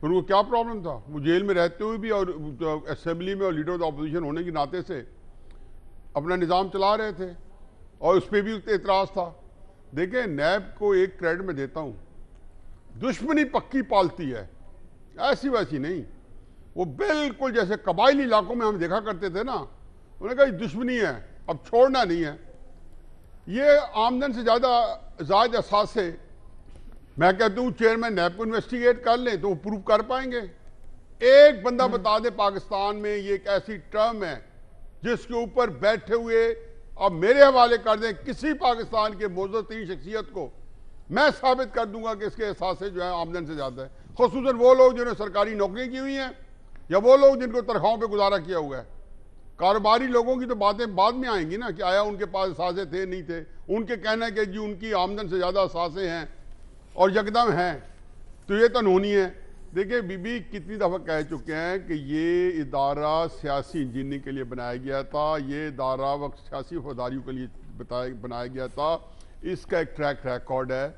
फिर उनको क्या प्रॉब्लम था? वो जेल में रहते हुए भी और असेंबली में और लीडर ऑफ द ऑपोजिशन होने के नाते से अपना निज़ाम चला रहे थे, और उस पर भी एतराज़ था। देखें, नैब को एक क्रेडिट में देता हूँ, दुश्मनी पक्की पालती है, ऐसी वैसी नहीं। वो बिल्कुल जैसे कबायली इलाकों में हम देखा करते थे ना, उन्होंने कहा दुश्मनी है, अब छोड़ना नहीं है। ये आमदन से ज़्यादा जायद असास से मैं कहता हूँ चेयरमैन नैब को इन्वेस्टिगेट कर लें तो वो प्रूव कर पाएंगे। एक बंदा बता दे पाकिस्तान में ये एक ऐसी टर्म है जिसके ऊपर बैठे हुए अब मेरे हवाले कर दें किसी पाकिस्तान के मौजूदा शख्सियत को, मैं साबित कर दूंगा कि इसके एहसास जो है आमदन से ज़्यादा है। खुसूसन वो लोग जिन्होंने सरकारी नौकरी की हुई हैं या वो लोग जिनको तनख्वाहों पर गुजारा किया हुआ है। कारोबारी लोगों की तो बातें बाद में आएंगी ना कि आया उनके पास असासे थे नहीं थे, उनके कहना है कि जी उनकी आमदन से ज़्यादा असासे हैं और यकदम हैं, तो ये तो अनहोनी है। देखिए, बीबी कितनी दफ़ा कह चुके हैं कि ये इदारा सियासी इंजीनियरिंग के लिए बनाया गया था, ये इदारा वक्त सियासी वफादारियों के लिए बनाया गया था, इसका एक ट्रैक रिकॉर्ड है।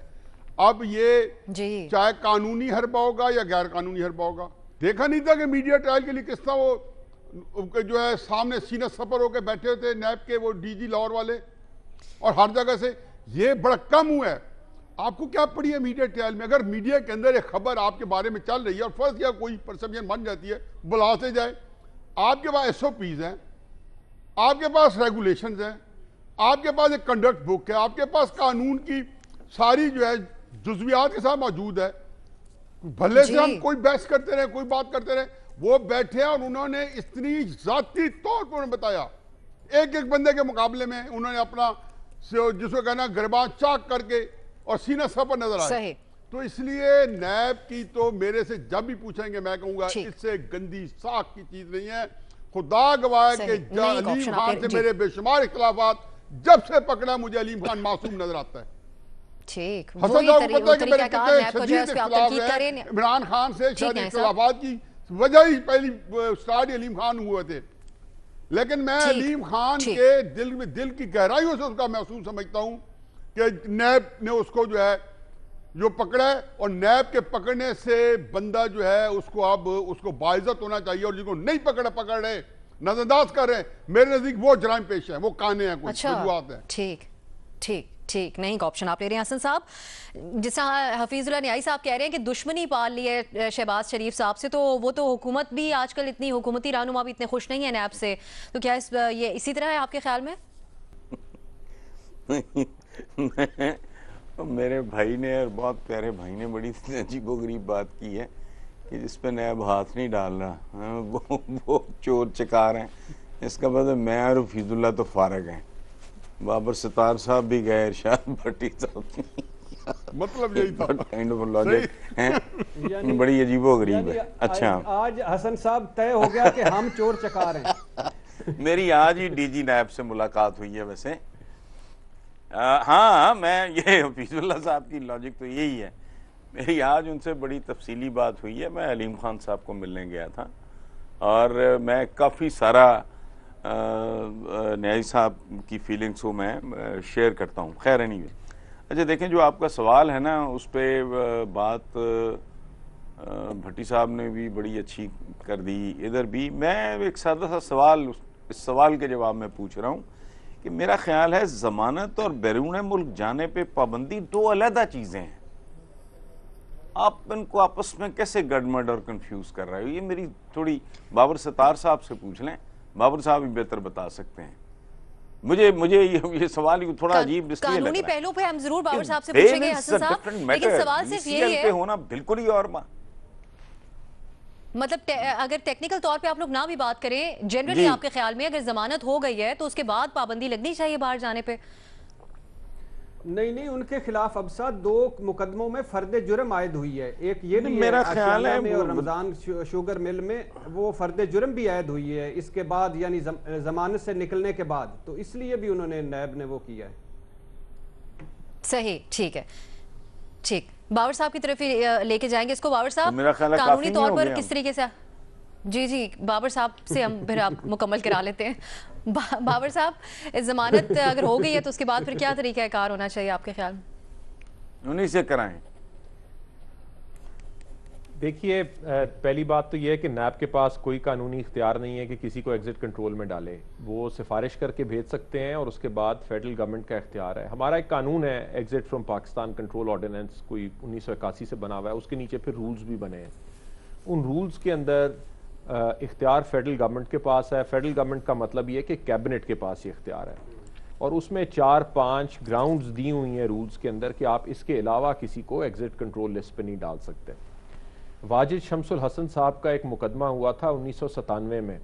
अब ये चाहे कानूनी हरबा होगा या गैर कानूनी हरबा होगा, देखा नहीं था कि मीडिया ट्रायल के लिए किस तरह वो जो है सामने सीना सफर होकर बैठे होते नैब के वो DG लाहौर वाले, और हर जगह से ये बड़ा कम हुआ है। आपको क्या पड़ी है मीडिया ट्रायल में? अगर मीडिया के अंदर एक खबर आपके बारे में चल रही है और फर्स्ट या कोई परसेप्शन बन जाती है, बुलाते जाए। आपके पास SOPs हैं, आपके पास रेगुलेशंस हैं, आपके पास एक कंडक्ट बुक है, आपके पास कानून की सारी जो है जुज़वियात के साथ मौजूद है। भले से हम कोई बहस करते रहे, कोई बात करते रहे, वो बैठे और उन्होंने इतनी जाती तौर पर बताया, एक एक बंदे के मुकाबले में उन्होंने अपना जिसको कहना गिरबान चाक करके और सीना सपर नजर आया। तो इसलिए नैब की तो मेरे से जब भी पूछेंगे मैं कहूंगा इससे गंदी साख की चीज नहीं है। खुदा गवाह है कि अलीम खान से मेरे बेशुमार इख्तिलाफात, जब से पकड़ा मुझे अलीम खान मासूम नजर आता है। ठीक, हसन साहब को पता है कि मेरे कितने शदीद इख्तिलाफ है इमरान खान से, शायद इख्तिलाफात की वजह ही पहली स्टार्ट अलीम खान हुए थे, लेकिन मैं अलीम खान के दिल की गहराइयों से उसका महसूस समझता हूं कि नैब ने उसको जो है जो पकड़ा है, और नैब के पकड़ने से बंदा जो है उसको अब उसको बाइज्जत होना चाहिए, और जिनको नहीं पकड़ रहे, नजरअंदाज कर रहे हैं, मेरे नजदीक वो जराइम पेश है, वो काने हैं, कुछ वजूहात हैं। ठीक ठीक ठीक, नहीं का ऑप्शन आप ले रहे हैं हसन साहब। जिस तरह हफीजुल्लाह न्याई साहब कह रहे हैं कि दुश्मनी पाल ली है शहबाज शरीफ साहब से, तो वो तो हुकूमत भी आजकल इतनी, हुकूमती रहनुमा भी इतने खुश नहीं है नैब से, तो क्या ये इसी तरह है आपके ख्याल में? मेरे भाई ने और बहुत प्यारे भाई ने बड़ी अजीबोगरीब बात की है कि जिस पे नैब हाथ नहीं डाल रहा वो चोर चकार हैं। इसका मतलब मैं और हफीजुल्लाह तो फारग हैं, बाबर सितार साहब भी गए, इरशाद भट्टी साहब, मतलब यही था, काइंड ऑफ लॉजिक है, बड़ी अजीबोगरीब है। अच्छा, आज हसन साहब तय हो गया कि हम चोर चकार हैं। मेरी आज ही डीजी नैब से मुलाकात हुई है वैसे। हाँ, मैं ये हफीजुल्लाह साहब की लॉजिक तो यही है, मेरी आज उनसे बड़ी तफसीली बात हुई है। मैं अलीम खान साहब को मिलने गया था और मैं काफ़ी सारा न्याई साहब की फीलिंग्स को मैं शेयर करता हूँ। खैर नहीं, अच्छा देखें, जो आपका सवाल है ना उस पर बात भट्टी साहब ने भी बड़ी अच्छी कर दी, इधर भी। मैं एक सादा सा सवाल, इस सवाल के जवाब में पूछ रहा हूँ कि मेरा ख्याल है जमानत और बैरून मुल्क जाने पे पाबंदी दो अलग चीज़ें हैं। आप इनको आपस में कैसे गड़मड़ और कंफ्यूज कर रहे हो? ये मेरी थोड़ी बाबर सितार साहब से पूछ लें, बाबर साहब भी बेहतर बता सकते हैं। मुझे ये सवाल थोड़ा अजीब इसलिए लग रहा है। कानूनी पहलू पे हम जरूर बाबर साहब से पूछेंगे हसन साहब, लेकिन सवाल सिर्फ यही है, होना बिल्कुल ही और मतलब अगर टेक्निकल तौर पे आप लोग ना भी बात करें, जनरली आपके ख्याल में अगर जमानत हो गई है तो उसके बाद पाबंदी लगनी चाहिए बाहर जाने पे? नहीं, उनके खिलाफ अब साथ दो मुकदमों में फर्द जुर्म आयद हुई है। एक ये भी मेरा ख्याल है और रमजान शुगर मिल में वो फर्द जुर्म भी आयद हुई है इसके बाद, यानी जमानत से निकलने के बाद, तो इसलिए भी उन्होंने नैब ने वो किया है। सही, ठीक है, ठीक। बाबर साहब की तरफ ही लेके जाएंगे इसको। बाबर साहब, कानूनी तौर पर किस तरीके से? जी, बाबर साहब से हम फिर आप मुकम्मल करा लेते हैं। बाबर साहब, जमानत अगर हो गई है तो उसके बाद फिर क्या तरीका कार होना चाहिए आपके ख्याल में? उन्हीं से कराएं। देखिए, पहली बात तो यह है कि नैब के पास कोई कानूनी इख्तियार नहीं है कि किसी को एग्जिट कंट्रोल में डाले। वो सिफारिश करके भेज सकते हैं और उसके बाद फेडरल गवर्नमेंट का इख्तियार है। हमारा एक कानून है exit from Pakistan control ordinance, कोई 1981 से बना हुआ है, उसके नीचे फिर रूल्स भी बने हैं। उन रूल्स के अंदर इख्तियार फेडरल गवर्नमेंट के पास है। फेडरल गवर्नमेंट का मतलब ये है कि कैबिनेट के पास ये इख्तियार है, और उसमें 4-5 ग्राउंड्स दी हुई हैं रूल्स के अंदर कि आप इसके अलावा किसी को एग्जिट कंट्रोल लिस्ट पे नहीं डाल सकते। वाजिद शमसुल हसन साहब का एक मुकदमा हुआ था 1997 में,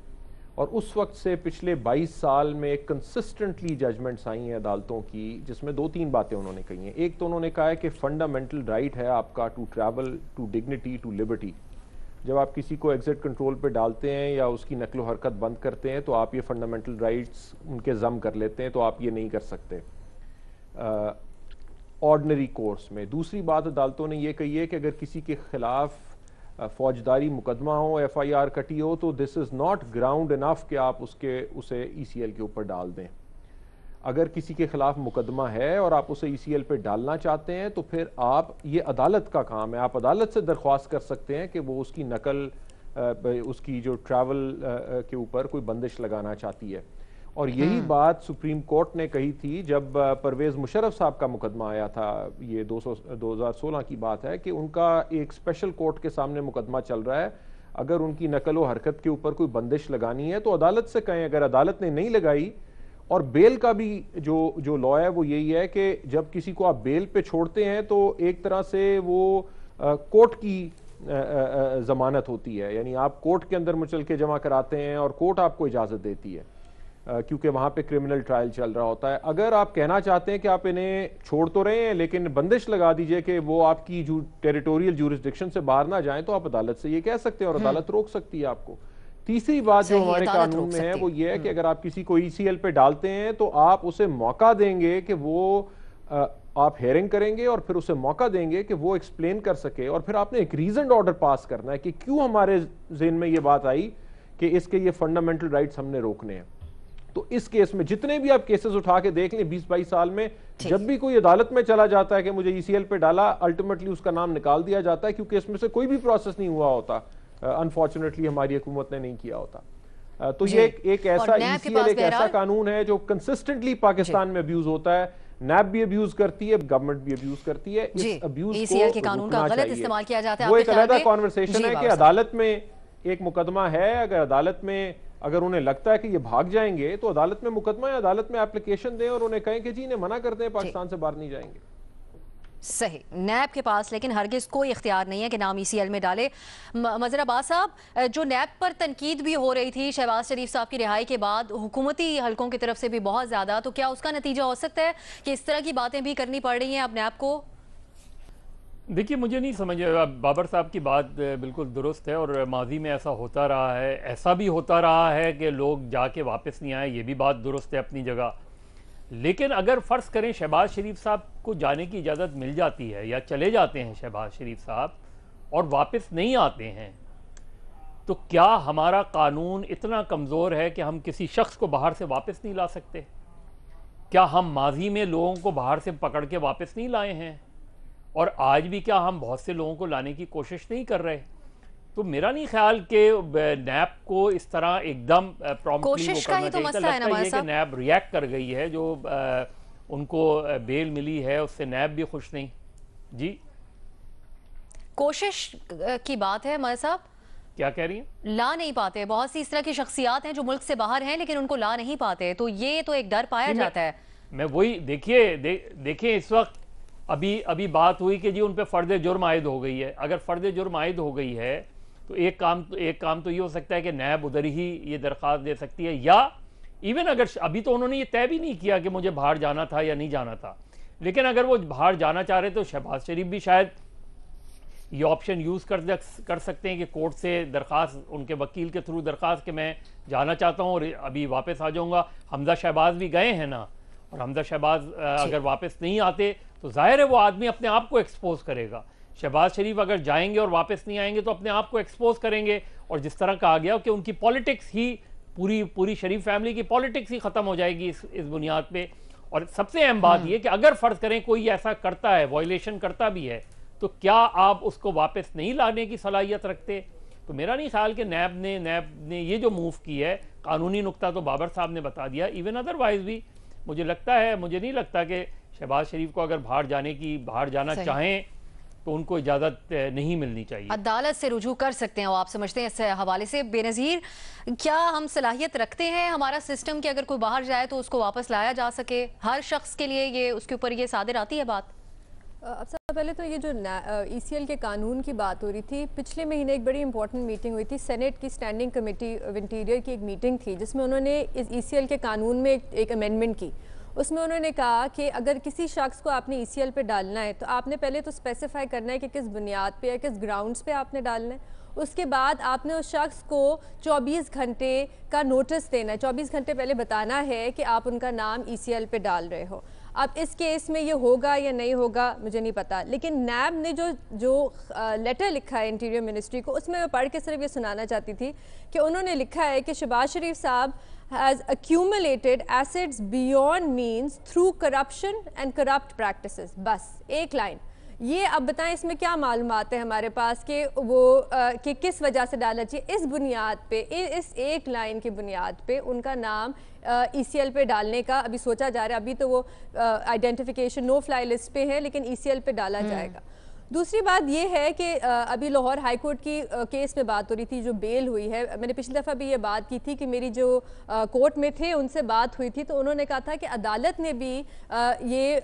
और उस वक्त से पिछले 22 साल में कंसिस्टेंटली जजमेंट्स आई हैं अदालतों की, जिसमें 2-3 बातें उन्होंने कही हैं। एक तो उन्होंने कहा है कि फंडामेंटल राइट है आपका to travel, to dignity, to liberty. जब आप किसी को एग्जिट कंट्रोल पे डालते हैं या उसकी नकलो हरकत बंद करते हैं तो आप ये फंडामेंटल राइट्स उनके जम कर लेते हैं, तो आप ये नहीं कर सकते ऑर्डिनरी कोर्स में। दूसरी बात अदालतों ने ये कही है कि अगर किसी के खिलाफ फौजदारी मुकदमा हो, FIR कटी हो, तो this is not ground enough कि आप उसे ECL के ऊपर डाल दें। अगर किसी के खिलाफ मुकदमा है और आप उसे ECL पे डालना चाहते हैं तो फिर आप, ये अदालत का काम है, आप अदालत से दरख्वास्त कर सकते हैं कि वो उसकी नकल, उसकी जो ट्रैवल के ऊपर कोई बंदिश लगाना चाहती है। और यही बात सुप्रीम कोर्ट ने कही थी जब परवेज़ मुशर्रफ साहब का मुकदमा आया था। ये 2016 की बात है कि उनका एक स्पेशल कोर्ट के सामने मुकदमा चल रहा है। अगर उनकी नकल व हरकत के ऊपर कोई बंदिश लगानी है तो अदालत से कहें। अगर अदालत ने नहीं लगाई और बेल का भी जो लॉ है वो यही है कि जब किसी को आप बेल पे छोड़ते हैं तो एक तरह से वो कोर्ट की जमानत होती है, यानी आप कोर्ट के अंदर मुचलके जमा कराते हैं और कोर्ट आपको इजाजत देती है, क्योंकि वहां पे क्रिमिनल ट्रायल चल रहा होता है। अगर आप कहना चाहते हैं कि आप इन्हें छोड़ तो रहे हैं लेकिन बंदिश लगा दीजिए कि वो आपकी जो टेरिटोरियल ज्यूरिसडिक्शन से बाहर ना जाएं, तो आप अदालत से ये कह सकते हैं और अदालत रोक सकती है आपको। तीसरी बात जो हमारे कानून में है वो ये है कि अगर आप किसी को ईसीएल पे डालते हैं तो आप उसे मौका देंगे कि वो आप हेयरिंग करेंगे और फिर उसे मौका देंगे कि वो एक्सप्लेन कर सके, और फिर आपने एक रीजन ऑर्डर पास करना है कि क्यों हमारे ज़हन में ये बात आई कि इसके ये फंडामेंटल राइट्स हमने रोकने हैं। तो इस केस में जितने भी आप केसेस उठा के देख लें 20-22 साल में, जब भी कोई अदालत में चला जाता है कि मुझे ईसीएल पे डाला, अल्टीमेटली उसका नाम निकाल दिया जाता है, क्योंकि इसमें से कोई भी प्रोसेस नहीं हुआ होता, अनफॉर्चुनेटली हमारी हुकूमत ने नहीं किया होता। तो ये एक ऐसा ईसीएल एक ऐसा कानून है जो कंसिस्टेंटली पाकिस्तान में अब्यूज होता है। नैब भी अब्यूज करती है, गवर्नमेंट भी अब्यूज करती है। इस अब्यूज ईसीएल के कानून का गलत इस्तेमाल किया जाता है। वो एक अलग कॉन्वर्सेशन है कि अदालत में एक मुकदमा है, अगर अदालत में अगर उन्हें लगता है कि ये भाग जाएंगे तो अदालत में मुकदमा या अदालत में एप्लीकेशन दें और उन्हें कहें कि जी इन्हें मना कर दें, पाकिस्तान से बाहर नहीं जाएंगे। सही। नैब के पास लेकिन हरगिज कोई इख्तियार नहीं है कि नाम ईसीएल में डाले। मजहर अब्बास साहब, जो नैब पर तनकीद भी हो रही थी शहबाज शरीफ साहब की रिहाई के बाद हुकूमती हलकों की तरफ से भी बहुत ज्यादा, तो क्या उसका नतीजा हो सकता है कि इस तरह की बातें भी करनी पड़ रही हैं अब नैब को? देखिए, मुझे नहीं समझ, बाबर साहब की बात बिल्कुल दुरुस्त है और माजी में ऐसा होता रहा है, ऐसा भी होता रहा है कि लोग जाके वापस नहीं आए, ये भी बात दुरुस्त है अपनी जगह। लेकिन अगर फ़र्ज़ करें शहबाज शरीफ साहब को जाने की इजाज़त मिल जाती है या चले जाते हैं शहबाज शरीफ साहब और वापस नहीं आते हैं, तो क्या हमारा कानून इतना कमज़ोर है कि हम किसी शख्स को बाहर से वापस नहीं ला सकते? क्या हम माजी में लोगों को बाहर से पकड़ के वापस नहीं लाए हैं और आज भी क्या हम बहुत से लोगों को लाने की कोशिश नहीं कर रहे? तो मेरा नहीं ख्याल कि नैब को इस तरह एकदम प्रॉम्प्टली वो करना चाहिए। लगता है कि नैब रिएक्ट कर गई है, जो उनको बेल मिली है उससे नैब भी खुश नहीं। जी, कोशिश की बात है मगर साहब, क्या कह रही हैं? ला नहीं पाते। बहुत सी इस तरह की शख्सियात हैं जो मुल्क से बाहर हैं लेकिन उनको ला नहीं पाते, तो ये तो एक डर पाया जाता है। मैं वही देखिए इस वक्त अभी बात हुई कि जी उन पे फर्द जुर्म आयद हो गई है। अगर फर्द जुर्म आयद हो गई है तो एक काम तो ये हो सकता है कि नैब उधर ही ये दरख्वास्त दे सकती है, या इवन अगर अभी तो उन्होंने ये तय भी नहीं किया कि मुझे बाहर जाना था या नहीं जाना था, लेकिन अगर वो बाहर जाना चाह रहे तो शहबाज शरीफ भी शायद ये ऑप्शन यूज़ कर सकते हैं कि कोर्ट से दरख्वास्त, उनके वकील के थ्रू दरख्वास्त कि मैं जाना चाहता हूँ और अभी वापस आ जाऊँगा। हमजा शहबाज भी गए हैं ना, और हमजा शहबाज अगर वापस नहीं आते तो जाहिर है वो आदमी अपने आप को एक्सपोज करेगा। शहबाज शरीफ अगर जाएंगे और वापस नहीं आएंगे तो अपने आप को एक्सपोज करेंगे, और जिस तरह कहा गया कि उनकी पॉलिटिक्स ही पूरी शरीफ फैमिली की पॉलिटिक्स ही ख़त्म हो जाएगी इस बुनियाद पे। और सबसे अहम बात यह कि अगर फ़र्ज़ करें कोई ऐसा करता है, वायलेशन करता भी है, तो क्या आप उसको वापस नहीं लाने की सलाहियत रखते? तो मेरा नहीं ख्याल कि नैब ने ये जो मूव की है, कानूनी नुक्ता तो बाबर साहब ने बता दिया, इवन अदरवाइज भी मुझे नहीं लगता कि शहबाज शरीफ को अगर बाहर जाना चाहें तो उनको इजाज़त नहीं मिलनी चाहिए। अदालत से रुजू कर सकते हैं, आप समझते हैं इस हवाले से? बेनज़ीर, क्या हम सलाहियत रखते हैं हमारा सिस्टम कि अगर कोई बाहर जाए तो उसको वापस लाया जा सके? हर शख्स के लिए ये उसके ऊपर ये सादिर आती है बात? अब सबसे पहले तो ये जो ईसीएल के कानून की बात हो रही थी, पिछले महीने एक बड़ी इंपॉर्टेंट मीटिंग हुई थी, सेनेट की स्टैंडिंग कमेटी ऑफ इंटीरियर की एक मीटिंग थी जिसमें उन्होंने इस ईसीएल के कानून में एक अमेंडमेंट की। उसमें उन्होंने कहा कि अगर किसी शख्स को आपने ईसीएल पे डालना है तो आपने पहले तो स्पेसिफाई करना है कि किस बुनियाद पे या किस ग्राउंड्स पे आपने डालना है। उसके बाद आपने उस शख्स को 24 घंटे का नोटिस देना है, 24 घंटे पहले बताना है कि आप उनका नाम ईसीएल पे डाल रहे हो। अब इस केस में ये होगा या नहीं होगा मुझे नहीं पता, लेकिन नैब ने जो लेटर लिखा है इंटीरियर मिनिस्ट्री को, उसमें मैं पढ़ के सिर्फ ये सुनाना चाहती थी कि उन्होंने लिखा है कि शहबाज शरीफ साहब has accumulated assets beyond means through corruption and corrupt practices। बस एक लाइन। ये अब बताएं इसमें क्या मालूमात है हमारे पास कि वो कि किस वजह से डालना चाहिए? इस बुनियाद पे, इस एक लाइन की बुनियाद पे उनका नाम ईसीएल पे डालने का अभी सोचा जा रहा है। अभी तो वो आइडेंटिफिकेशन नो फ्लाई लिस्ट पे है, लेकिन ईसीएल पे डाला जाएगा। दूसरी बात ये है कि अभी लाहौर हाई कोर्ट की केस में बात हो रही थी, जो बेल हुई है। मैंने पिछली दफ़ा भी ये बात की थी कि मेरी जो कोर्ट में थे उनसे बात हुई थी, तो उन्होंने कहा था कि अदालत ने भी ये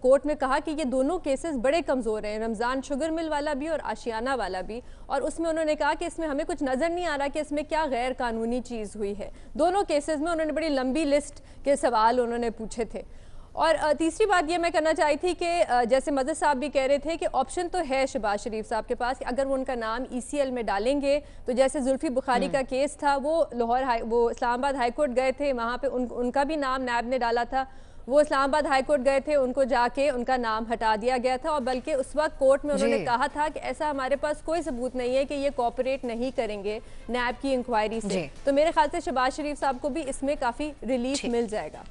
कोर्ट में कहा कि ये दोनों केसेस बड़े कमज़ोर हैं, रमज़ान शुगर मिल वाला भी और आशियाना वाला भी। और उसमें उन्होंने कहा कि इसमें हमें कुछ नज़र नहीं आ रहा कि इसमें क्या गैर कानूनी चीज़ हुई है। दोनों केसेस में उन्होंने बड़ी लंबी लिस्ट के सवाल उन्होंने पूछे थे। और तीसरी बात ये मैं करना चाही थी कि जैसे मदद साहब भी कह रहे थे कि ऑप्शन तो है शहबाज शरीफ साहब के पास कि अगर वो उनका नाम ECL में डालेंगे, तो जैसे जुल्फी बुखारी का केस था, वो वो इस्लामाबाद हाई कोर्ट गए थे, वहाँ पे उनका भी नाम नैब ने डाला था, वो इस्लामाबाद हाई कोर्ट गए थे, उनको जाके उनका नाम हटा दिया गया था। और बल्कि उस वक्त कोर्ट में उन्होंने कहा था कि ऐसा हमारे पास कोई सबूत नहीं है कि ये कोऑपरेट नहीं करेंगे नैब की इंक्वायरी से। तो मेरे ख्याल से शहबाज शरीफ साहब को भी इसमें काफ़ी रिलीफ मिल जाएगा।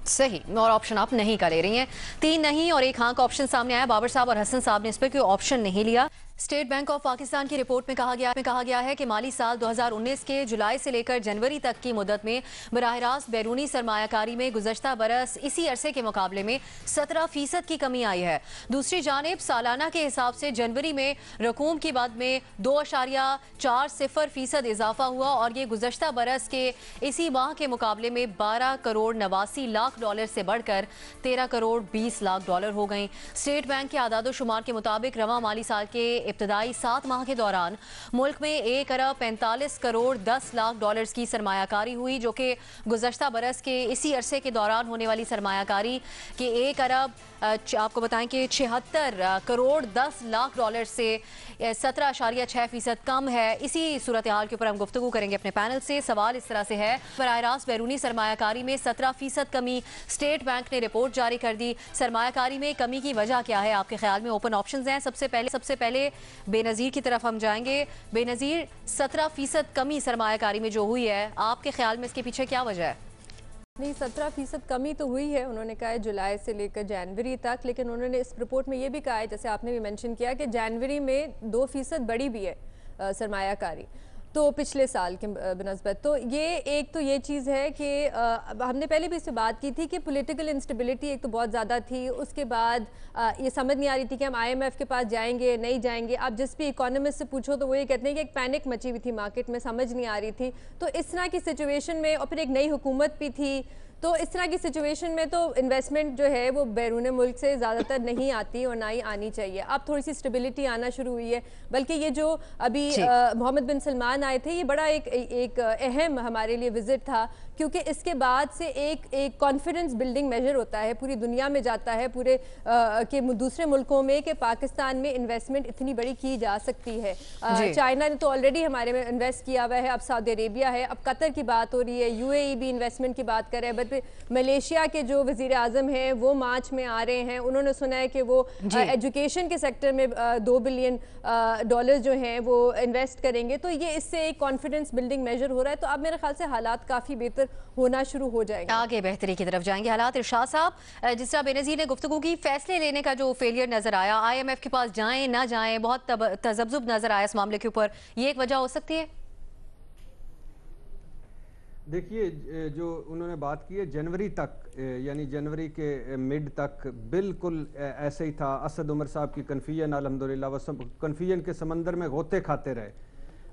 सही, और ऑप्शन आप नहीं का ले रही हैं। 3 नहीं और 1 हाँ का ऑप्शन सामने आया। बाबर साहब और हसन साहब ने इस पर कोई ऑप्शन नहीं लिया। स्टेट बैंक ऑफ पाकिस्तान की रिपोर्ट में कहा गया है कि माली साल 2019 के जुलाई से लेकर जनवरी तक की मुद्दत में बराह रास्त बैरूनी सरमायाकारी में गुज़श्ता बरस इसी अरसे के मुकाबले में 17% की कमी आई है। दूसरी जानिब सालाना के हिसाब से जनवरी में रकूम की बाद में 2.40% इजाफा हुआ और ये गुज़श्ता बरस के इसी माह के मुकाबले में 12 करोड़ 89 लाख डॉलर से बढ़कर 13 करोड़ 20 लाख डॉलर हो गई। स्टेट बैंक के आदादो शुमार के मुताबिक रवा माली साल के इब्तदाई 7 माह के दौरान मुल्क में 1 अरब 45 करोड़ 10 लाख डॉलर्स की सरमायाकारी हुई, जो कि गुज़श्ता बरस के इसी अरसे के दौरान होने वाली सरमायाकारी के 1 अरब आपको बताएं कि 76 करोड़ 10 लाख डॉलर से 17.6% कम है। इसी सूरत हाल के ऊपर हम गुफ्तगू करेंगे अपने पैनल से। सवाल इस तरह से है, बराह रास्त बैरूनी सरमायाकारी में 17% कमी स्टेट बैंक ने रिपोर्ट जारी कर दी। सरमायाकारी में कमी की वजह क्या है आपके ख्याल में? ओपन ऑप्शंस हैं। सबसे पहले बेनज़ीर की तरफ हम जाएंगे। बेनज़ीर, 17% कमी सरमायाकारी में जो हुई है, आपके ख्याल में इसके पीछे क्या वजह है? नहीं, 17% कमी तो हुई है, उन्होंने कहा है जुलाई से लेकर जनवरी तक, लेकिन उन्होंने इस रिपोर्ट में ये भी कहा है, जैसे आपने भी मेंशन किया, कि जनवरी में 2% बढ़ी भी है सरमायाकारी तो पिछले साल के बनस्बत। तो ये चीज़ है कि हमने पहले भी इससे बात की थी कि पॉलिटिकल इंस्टेबिलिटी एक तो बहुत ज़्यादा थी, उसके बाद ये समझ नहीं आ रही थी कि हम IMF के पास जाएंगे नहीं जाएंगे। आप जिस भी इकोनॉमिस्ट से पूछो तो वो ये कहते हैं कि एक पैनिक मची हुई थी मार्केट में, समझ नहीं आ रही थी। तो इस तरह की सिचुएशन में, और फिर एक नई हुकूमत भी थी, तो इस तरह की सिचुएशन में तो इन्वेस्टमेंट जो है वो बैरून मुल्क से ज़्यादातर नहीं आती और ना ही आनी चाहिए। अब थोड़ी सी स्टेबिलिटी आना शुरू हुई है, बल्कि ये जो अभी मोहम्मद बिन सलमान आए थे, ये बड़ा एक अहम हमारे लिए विजिट था, क्योंकि इसके बाद से एक कॉन्फिडेंस बिल्डिंग मेजर होता है, पूरी दुनिया में जाता है, पूरे के दूसरे मुल्कों में, कि पाकिस्तान में इन्वेस्टमेंट इतनी बड़ी की जा सकती है। चाइना ने तो ऑलरेडी हमारे में इन्वेस्ट किया हुआ है, अब सऊदी अरेबिया है, अब कतर की बात हो रही है, UAE भी इन्वेस्टमेंट की बात कर रहे हैं। मलेशिया के जो वजीर आजम हैं वो मार्च में आ रहे हैं, उन्होंने सुना है कि वो एजुकेशन के सेक्टर में $2 बिलियन जो हैं वो इन्वेस्ट करेंगे। तो ये इससे एक कॉन्फिडेंस बिल्डिंग मेजर हो रहा है। तो अब मेरे ख्याल से हालात काफ़ी बेहतर होना शुरू हो जाएंगे, आगे बेहतरी की तरफ जाएंगे हालात। इरशाद साहब, जिस तरह बेनज़ीर ने गुफ्तगू की, फैसले लेने का जो फेलियर नजर आया, IMF के पास जाएं ना जाएं, बहुत तजब्जुब नजर आया इस मामले के ऊपर, ये एक वजह हो सकती है? देखिए, जो उन्होंने बात की है जनवरी तक, यानी जनवरी के मिड तक बिल्कुल ऐसे ही था। असद उमर साहब की कन्फ्यूजन, अल्हम्दुलिल्लाह वो कन्फ्यूजन के समंदर में गोते खाते रहे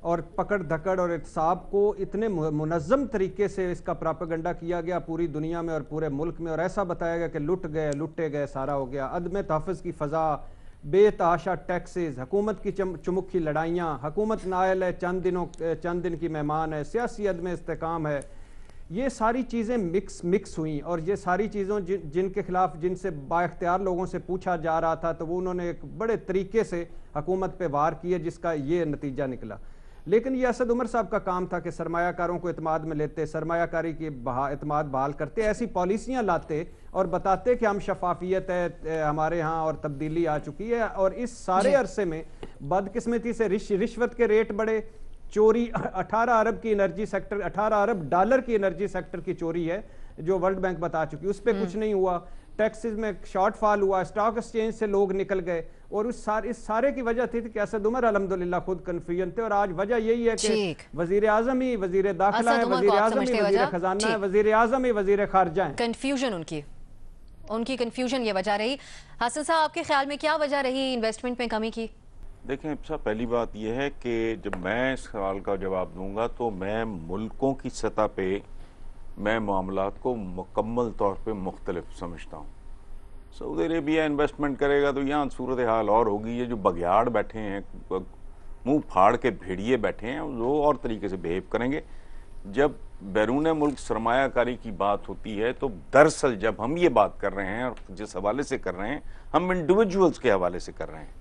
और पकड़ धकड़ और एहतसाब को इतने मुनज़्ज़म तरीके से इसका प्रोपेगेंडा किया गया पूरी दुनिया में और पूरे मुल्क में, और ऐसा बताया गया कि लुटे गए सारा हो गया। अदम तहफ़्फ़ुज़ की फ़ज़ा, बेतहाशा टैक्सेस, हुकूमत की चुमुखी लड़ाइयाँ, हुकूमत नायल है, चंद दिन की मेहमान है, सियासी अदम इस्तेकाम है, ये सारी चीज़ें मिक्स हुई। और ये सारी चीज़ों जिनके खिलाफ, जिनसे बाइख्तियार लोगों से पूछा जा रहा था, तो वो उन्होंने एक बड़े तरीके से हुकूमत पे वार किए, जिसका ये नतीजा निकला। लेकिन ये असद उमर साहब का काम था कि सरमायाकारों को एतमाद में लेते, सरमायाकारी की एतमाद बहाल करते, ऐसी पॉलिसियाँ लाते और बताते कि हम शफाफियत है हमारे यहाँ और तब्दीली आ चुकी है। और इस सारे अरसे में बदकिस्मती से रिश्वत के रेट बढ़े, चोरी, 18 अरब की एनर्जी सेक्टर, 18 अरब डॉलर की एनर्जी सेक्टर की चोरी है जो वर्ल्ड बैंक बता चुकी, उस पर कुछ नहीं हुआ। टैक्सेस में शॉर्टफॉल हुआ, स्टॉक एक्सचेंज से लोग निकल गए, और इस सारे की वजह थी कि असद उमर अल्हम्दुलिल्लाह खुद कन्फ्यूजन थे। और आज वजह यही है कि वजीर आजम ही वजीर दाखिला है, वजीर आजम ही वजीर खजाना है, वजीर आजम ही वजीर खारजा है। कंफ्यूजन उनकी उनकी कंफ्यूजन ये वजह रही। हसन साहब, आपके ख्याल में क्या वजह रही इन्वेस्टमेंट में कमी की? देखें साहब, पहली बात यह है कि जब मैं इस सवाल का जवाब दूंगा तो मैं मुल्कों की सतह पे मैं मामलात को मुकम्मल तौर पे मुख्तलिफ समझता हूँ। सऊदी अरेबिया इन्वेस्टमेंट करेगा तो यहाँ सूरत हाल और होगी। ये जो बघियाड़ बैठे हैं, मुंह फाड़ के भेड़िए बैठे हैं, वो और तरीके से बिहेव करेंगे। जब बैरून मुल्क सरमायाकारी की बात होती है तो दरअसल जब हम ये बात कर रहे हैं और जिस हवाले से कर रहे हैं, हम इंडिविजुअल्स के हवाले से कर रहे हैं।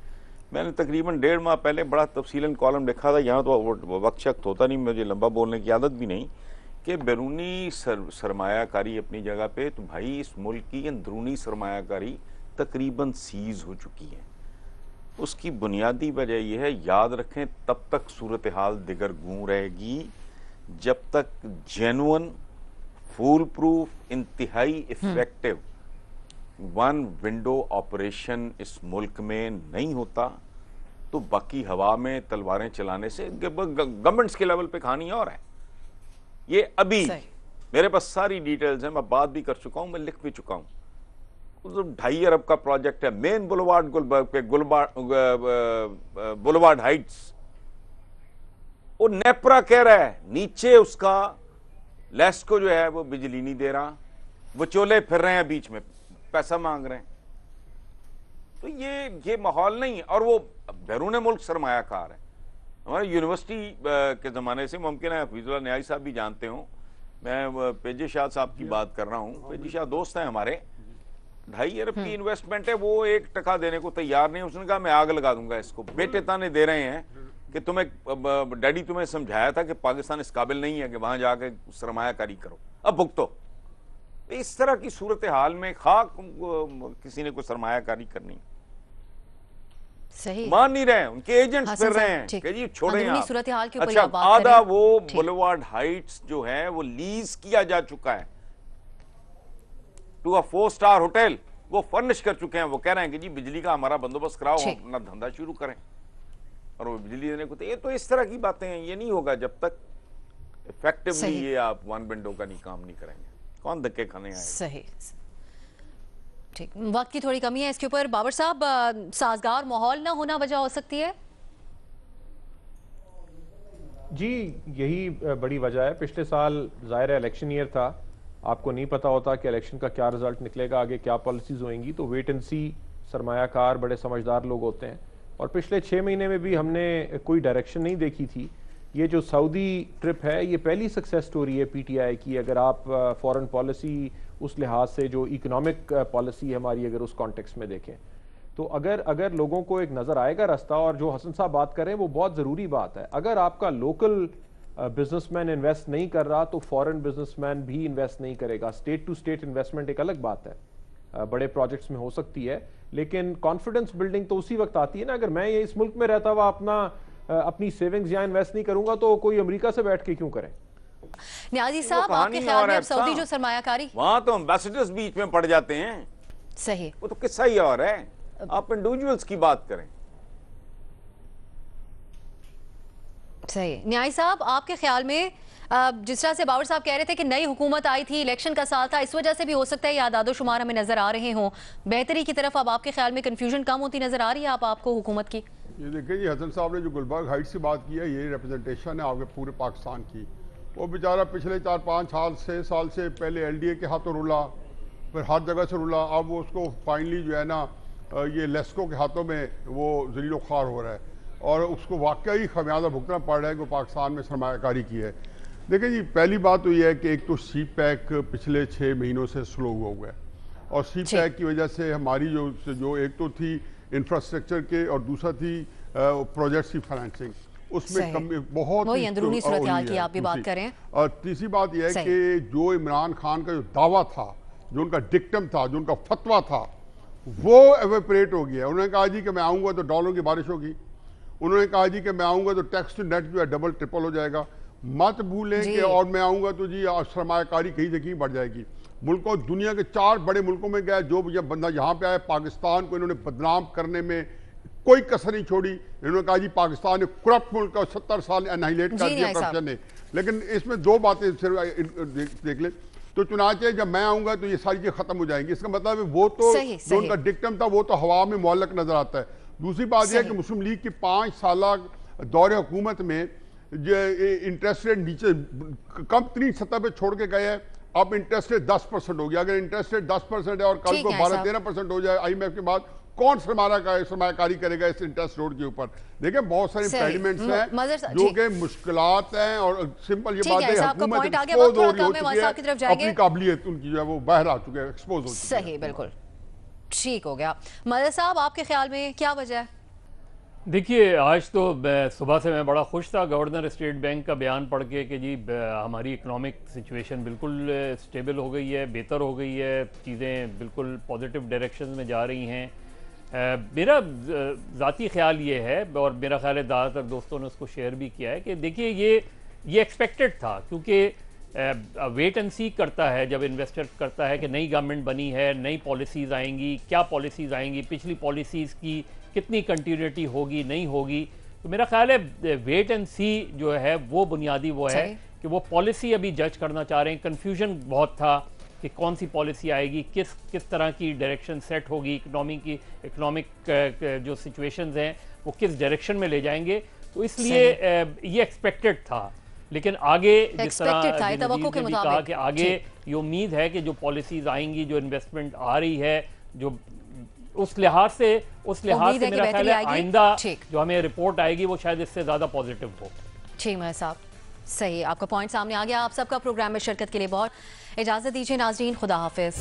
मैंने तकरीबन 1.5 माह पहले बड़ा तफसीलन कॉलम लिखा था, यहाँ तो वक्त शक्त होता नहीं, मुझे लंबा बोलने की आदत भी नहीं, कि बैरूनी सरमायाकारी अपनी जगह पे, तो भाई इस मुल्क की अंदरूनी सरमायाकारी तकरीबन सीज हो चुकी है। उसकी बुनियादी वजह यह है, याद रखें, तब तक सूरत हाल दिगर गूं रहेगी जब तक जेन्युइन, फूल प्रूफ, इंतहाई इफेक्टिव वन विंडो ऑपरेशन इस मुल्क में नहीं होता। तो बाकी हवा में तलवारें चलाने से गवर्नमेंट्स के लेवल पे कहानी और है। ये अभी मेरे पास सारी डिटेल्स हैं, मैं बात भी कर चुका हूं, मैं लिख भी चुका हूं। 2.5 अरब का प्रोजेक्ट है, मेन बुलवार्ड गुलबर्ग पे, बुलवार्ड हाइट्स। वो नेपरा कह रहा है नीचे उसका लेस्को जो है वो बिजली नहीं दे रहा, विचोले फिर रहे हैं बीच में, पैसा मांग रहे हैं। तो ये माहौल नहीं है। और वो बैरून मुल्क सरमायाकार है। हमारे यूनिवर्सिटी के ज़माने से, मुमकिन है हफीजुल्लाह न्याई साहब भी जानते हो, मैं पेजी शाह साहब की बात कर रहा हूँ। पेजी शाह दोस्त हैं हमारे। 2.5 अरब की इन्वेस्टमेंट है, वो 1 टका देने को तैयार नहीं। उसने कहा मैं आग लगा दूंगा इसको। बेटे ताने दे रहे हैं कि तुम्हें डैडी तुम्हें समझाया था कि पाकिस्तान इस काबिल नहीं है कि वहां जाके सरमायाकारी करो, अब भुगतो। इस तरह की सूरत हाल में खाक किसी ने कोई सरमायाकारी करनी, सही मान नहीं रहे, उनके एजेंट्स फिर रहे हैं कि जी छोड़े सूरत हाल के ऊपर अच्छा, बात आधा वो बुलवार्ड हाइट्स जो है वो लीज किया जा चुका है टू अ 4 स्टार होटल, वो फर्निश कर चुके हैं। वो कह रहे हैं कि जी बिजली का हमारा बंदोबस्त कराओ, हम अपना धंधा शुरू करें, और वो बिजली देने को। ये तो इस तरह की बातें हैं। ये नहीं होगा जब तक इफेक्टिवली ये आप वन विंडो का नहीं काम नहीं करेंगे। कौन धक्के खाने आएगा? सही, ठीक। वक्त की थोड़ी कमी है इसके ऊपर। बाबर साहब, साजगार माहौल ना होना वजह हो सकती है? जी, यही बड़ी वजह है। पिछले साल ज़ाहिर है इलेक्शन ईयर था, आपको नहीं पता होता कि इलेक्शन का क्या रिजल्ट निकलेगा, आगे क्या पॉलिसीज होंगी। तो वेट एंड सी सरमायाकार बड़े समझदार लोग होते हैं। और पिछले 6 महीने में भी हमने कोई डायरेक्शन नहीं देखी थी। ये जो सऊदी ट्रिप है, ये पहली सक्सेस स्टोरी है पीटीआई की। अगर आप फॉरेन पॉलिसी उस लिहाज से, जो इकोनॉमिक पॉलिसी हमारी, अगर उस कॉन्टेक्स्ट में देखें, तो अगर लोगों को एक नज़र आएगा रास्ता, और जो हसन साहब बात कर रहे हैं वो बहुत ज़रूरी बात है। अगर आपका लोकल बिजनेसमैन इन्वेस्ट नहीं कर रहा तो फॉरेन बिजनेसमैन भी इन्वेस्ट नहीं करेगा। स्टेट टू स्टेट इन्वेस्टमेंट एक अलग बात है, बड़े प्रोजेक्ट्स में हो सकती है, लेकिन कॉन्फिडेंस बिल्डिंग तो उसी वक्त आती है ना। अगर मैं ये इस मुल्क में रहता हुआ अपनी सेविंग्स यहाँ इन्वेस्ट नहीं करूंगा तो कोई अमेरिका से बैठ के क्यों करें? न्याजी साहब, आपके ख्याल में अब सऊदी जो सरमायाकारी, वहां तो एम्बेसडर्स बीच में पड़ जाते हैं। सही, वो तो किस्सा ही और है। आप इंडिविजुअल्स की बात करें। सही। न्याई साहब, आपके ख्याल में जिस तरह से बाबर साहब कह रहे थे कि नई हुकूमत आई थी, इलेक्शन का साल था, इस वजह से भी हो सकता है ये आदादो शुमार हमें नजर आ रहे हों बेहतरी की तरफ, अब आपके ख्याल में कंफ्यूजन कम होती नजर आ रही है आपको हुकूमत की? ये देखिए जी, हसन साहब ने जो गुलबर्ग हाइट्स की बात की है, ये रिप्रेजेंटेशन है आपके पूरे पाकिस्तान की। वो बेचारा पिछले 4-5 साल से पहले एलडीए के हाथों रुला, फिर हर जगह से रुला, अब वो उसको फाइनली जो है ना ये लेस्को के हाथों में वो ज़लील ख्वार हो रहा है, और उसको वाकई खमियाजा भुगतना पड़ रहा है कि पाकिस्तान में सरमायाकारी की है। देखिए जी, पहली बात तो ये है कि एक तो सी पैक पिछले 6 महीनों से स्लो हुआ है, और सी पैक की वजह से हमारी जो एक तो थी इंफ्रास्ट्रक्चर के, और दूसरा थी प्रोजेक्ट्स की फाइनेंसिंग, उसमें बहुत वही अंदरूनी सूरत हाल की आप भी बात करें। और तीसरी बात यह है कि जो इमरान खान का जो दावा था, जो उनका डिक्टम था, जो उनका फतवा था, वो एवेपरेट हो गया। उन्होंने कहा जी कि मैं आऊँगा तो डॉलर की बारिश होगी, उन्होंने कहा जी कि मैं आऊँगा तो टैक्स टू नेट जो है डबल ट्रिपल हो जाएगा, मत भूलें कि और मैं आऊँगा तो जी सरमायाकारी कहीं से कहीं बढ़ जाएगी। मुल्कों, दुनिया के 4 बड़े मुल्कों में गया, जो जब बंदा यहाँ पे आया, पाकिस्तान को इन्होंने बदनाम करने में कोई कसर नहीं छोड़ी। इन्होंने कहा जी पाकिस्तान एक करप्ट मुल्क का 70 साल एनाहिलेट कर दिया करप्शन ने। लेकिन इसमें 2 बातें सिर्फ देख ले। तो चुनाचे जब मैं आऊंगा तो ये सारी चीजें खत्म हो जाएंगी। इसका मतलब है वो तो जो उनका डिक्टम था वो तो हवा में मुअल्लक नजर आता है। दूसरी बात यह है कि मुस्लिम लीग की 5 साल दौरे हुकूमत में इंटरेस्ट रेट नीचे कम तरीन सतह पे छोड़ के गए हैं। अब इंटरेस्ट रेट 10% हो गया। अगर इंटरेस्ट रेट 10% है और कल को 12-13% हो जाए IMF के बाद, कौन सरमायाकारी करेगा इस इंटरेस्ट रेट के ऊपर? देखिए बहुत सारे इम्पेडिमेंट्स हैं जो कि मुश्किलात हैं और सिंपल ये बात है हुकूमत एक्सपोज हो रही है, अपनी काबिलियत उनकी जो है वो बाहर आ चुके हैं, एक्सपोज हो चुके हैं। सही, बिल्कुल ठीक हो गया। मदर साहब, आपके ख्याल में क्या वजह है? देखिए, आज तो सुबह से मैं बड़ा खुश था गवर्नर स्टेट बैंक का बयान पढ़ के कि जी हमारी इकोनॉमिक सिचुएशन बिल्कुल स्टेबल हो गई है, बेहतर हो गई है, चीज़ें बिल्कुल पॉजिटिव डायरेक्शन में जा रही हैं। मेरा ज़ाती ख्याल ये है और मेरा ख्याल है ज़्यादातर दोस्तों ने उसको शेयर भी किया है कि देखिए ये एक्सपेक्टेड था, क्योंकि वेट एंड सी करता है जब इन्वेस्टर करता है कि नई गवर्नमेंट बनी है, नई पॉलिसीज़ आएंगी, क्या पॉलिसीज़ आएंगी, पिछली पॉलिसीज़ की कितनी कंटिन्यूटी होगी, नहीं होगी। तो मेरा ख्याल है वेट एंड सी जो है वो बुनियादी वो है कि वो पॉलिसी अभी जज करना चाह रहे हैं। कन्फ्यूजन बहुत था कि कौन सी पॉलिसी आएगी, किस तरह की डायरेक्शन सेट होगी, इकोनॉमिक जो सिचुएशंस हैं वो किस डायरेक्शन में ले जाएंगे। तो इसलिए ये एक्सपेक्टेड था, लेकिन आगे जिस तरह ने भी कहा कि आगे ये उम्मीद है कि जो पॉलिसीज आएंगी, जो इन्वेस्टमेंट आ रही है, जो उस लिहाज से मेरा ख्याल है आइंदा जो हमें रिपोर्ट आएगी वो शायद इससे ज्यादा पॉजिटिव हो। ठीक है साहब, सही, आपका पॉइंट सामने आ गया। आप सबका प्रोग्राम में शिरकत के लिए बहुत इजाजत दीजिए नाजरीन, खुदा हाफिज।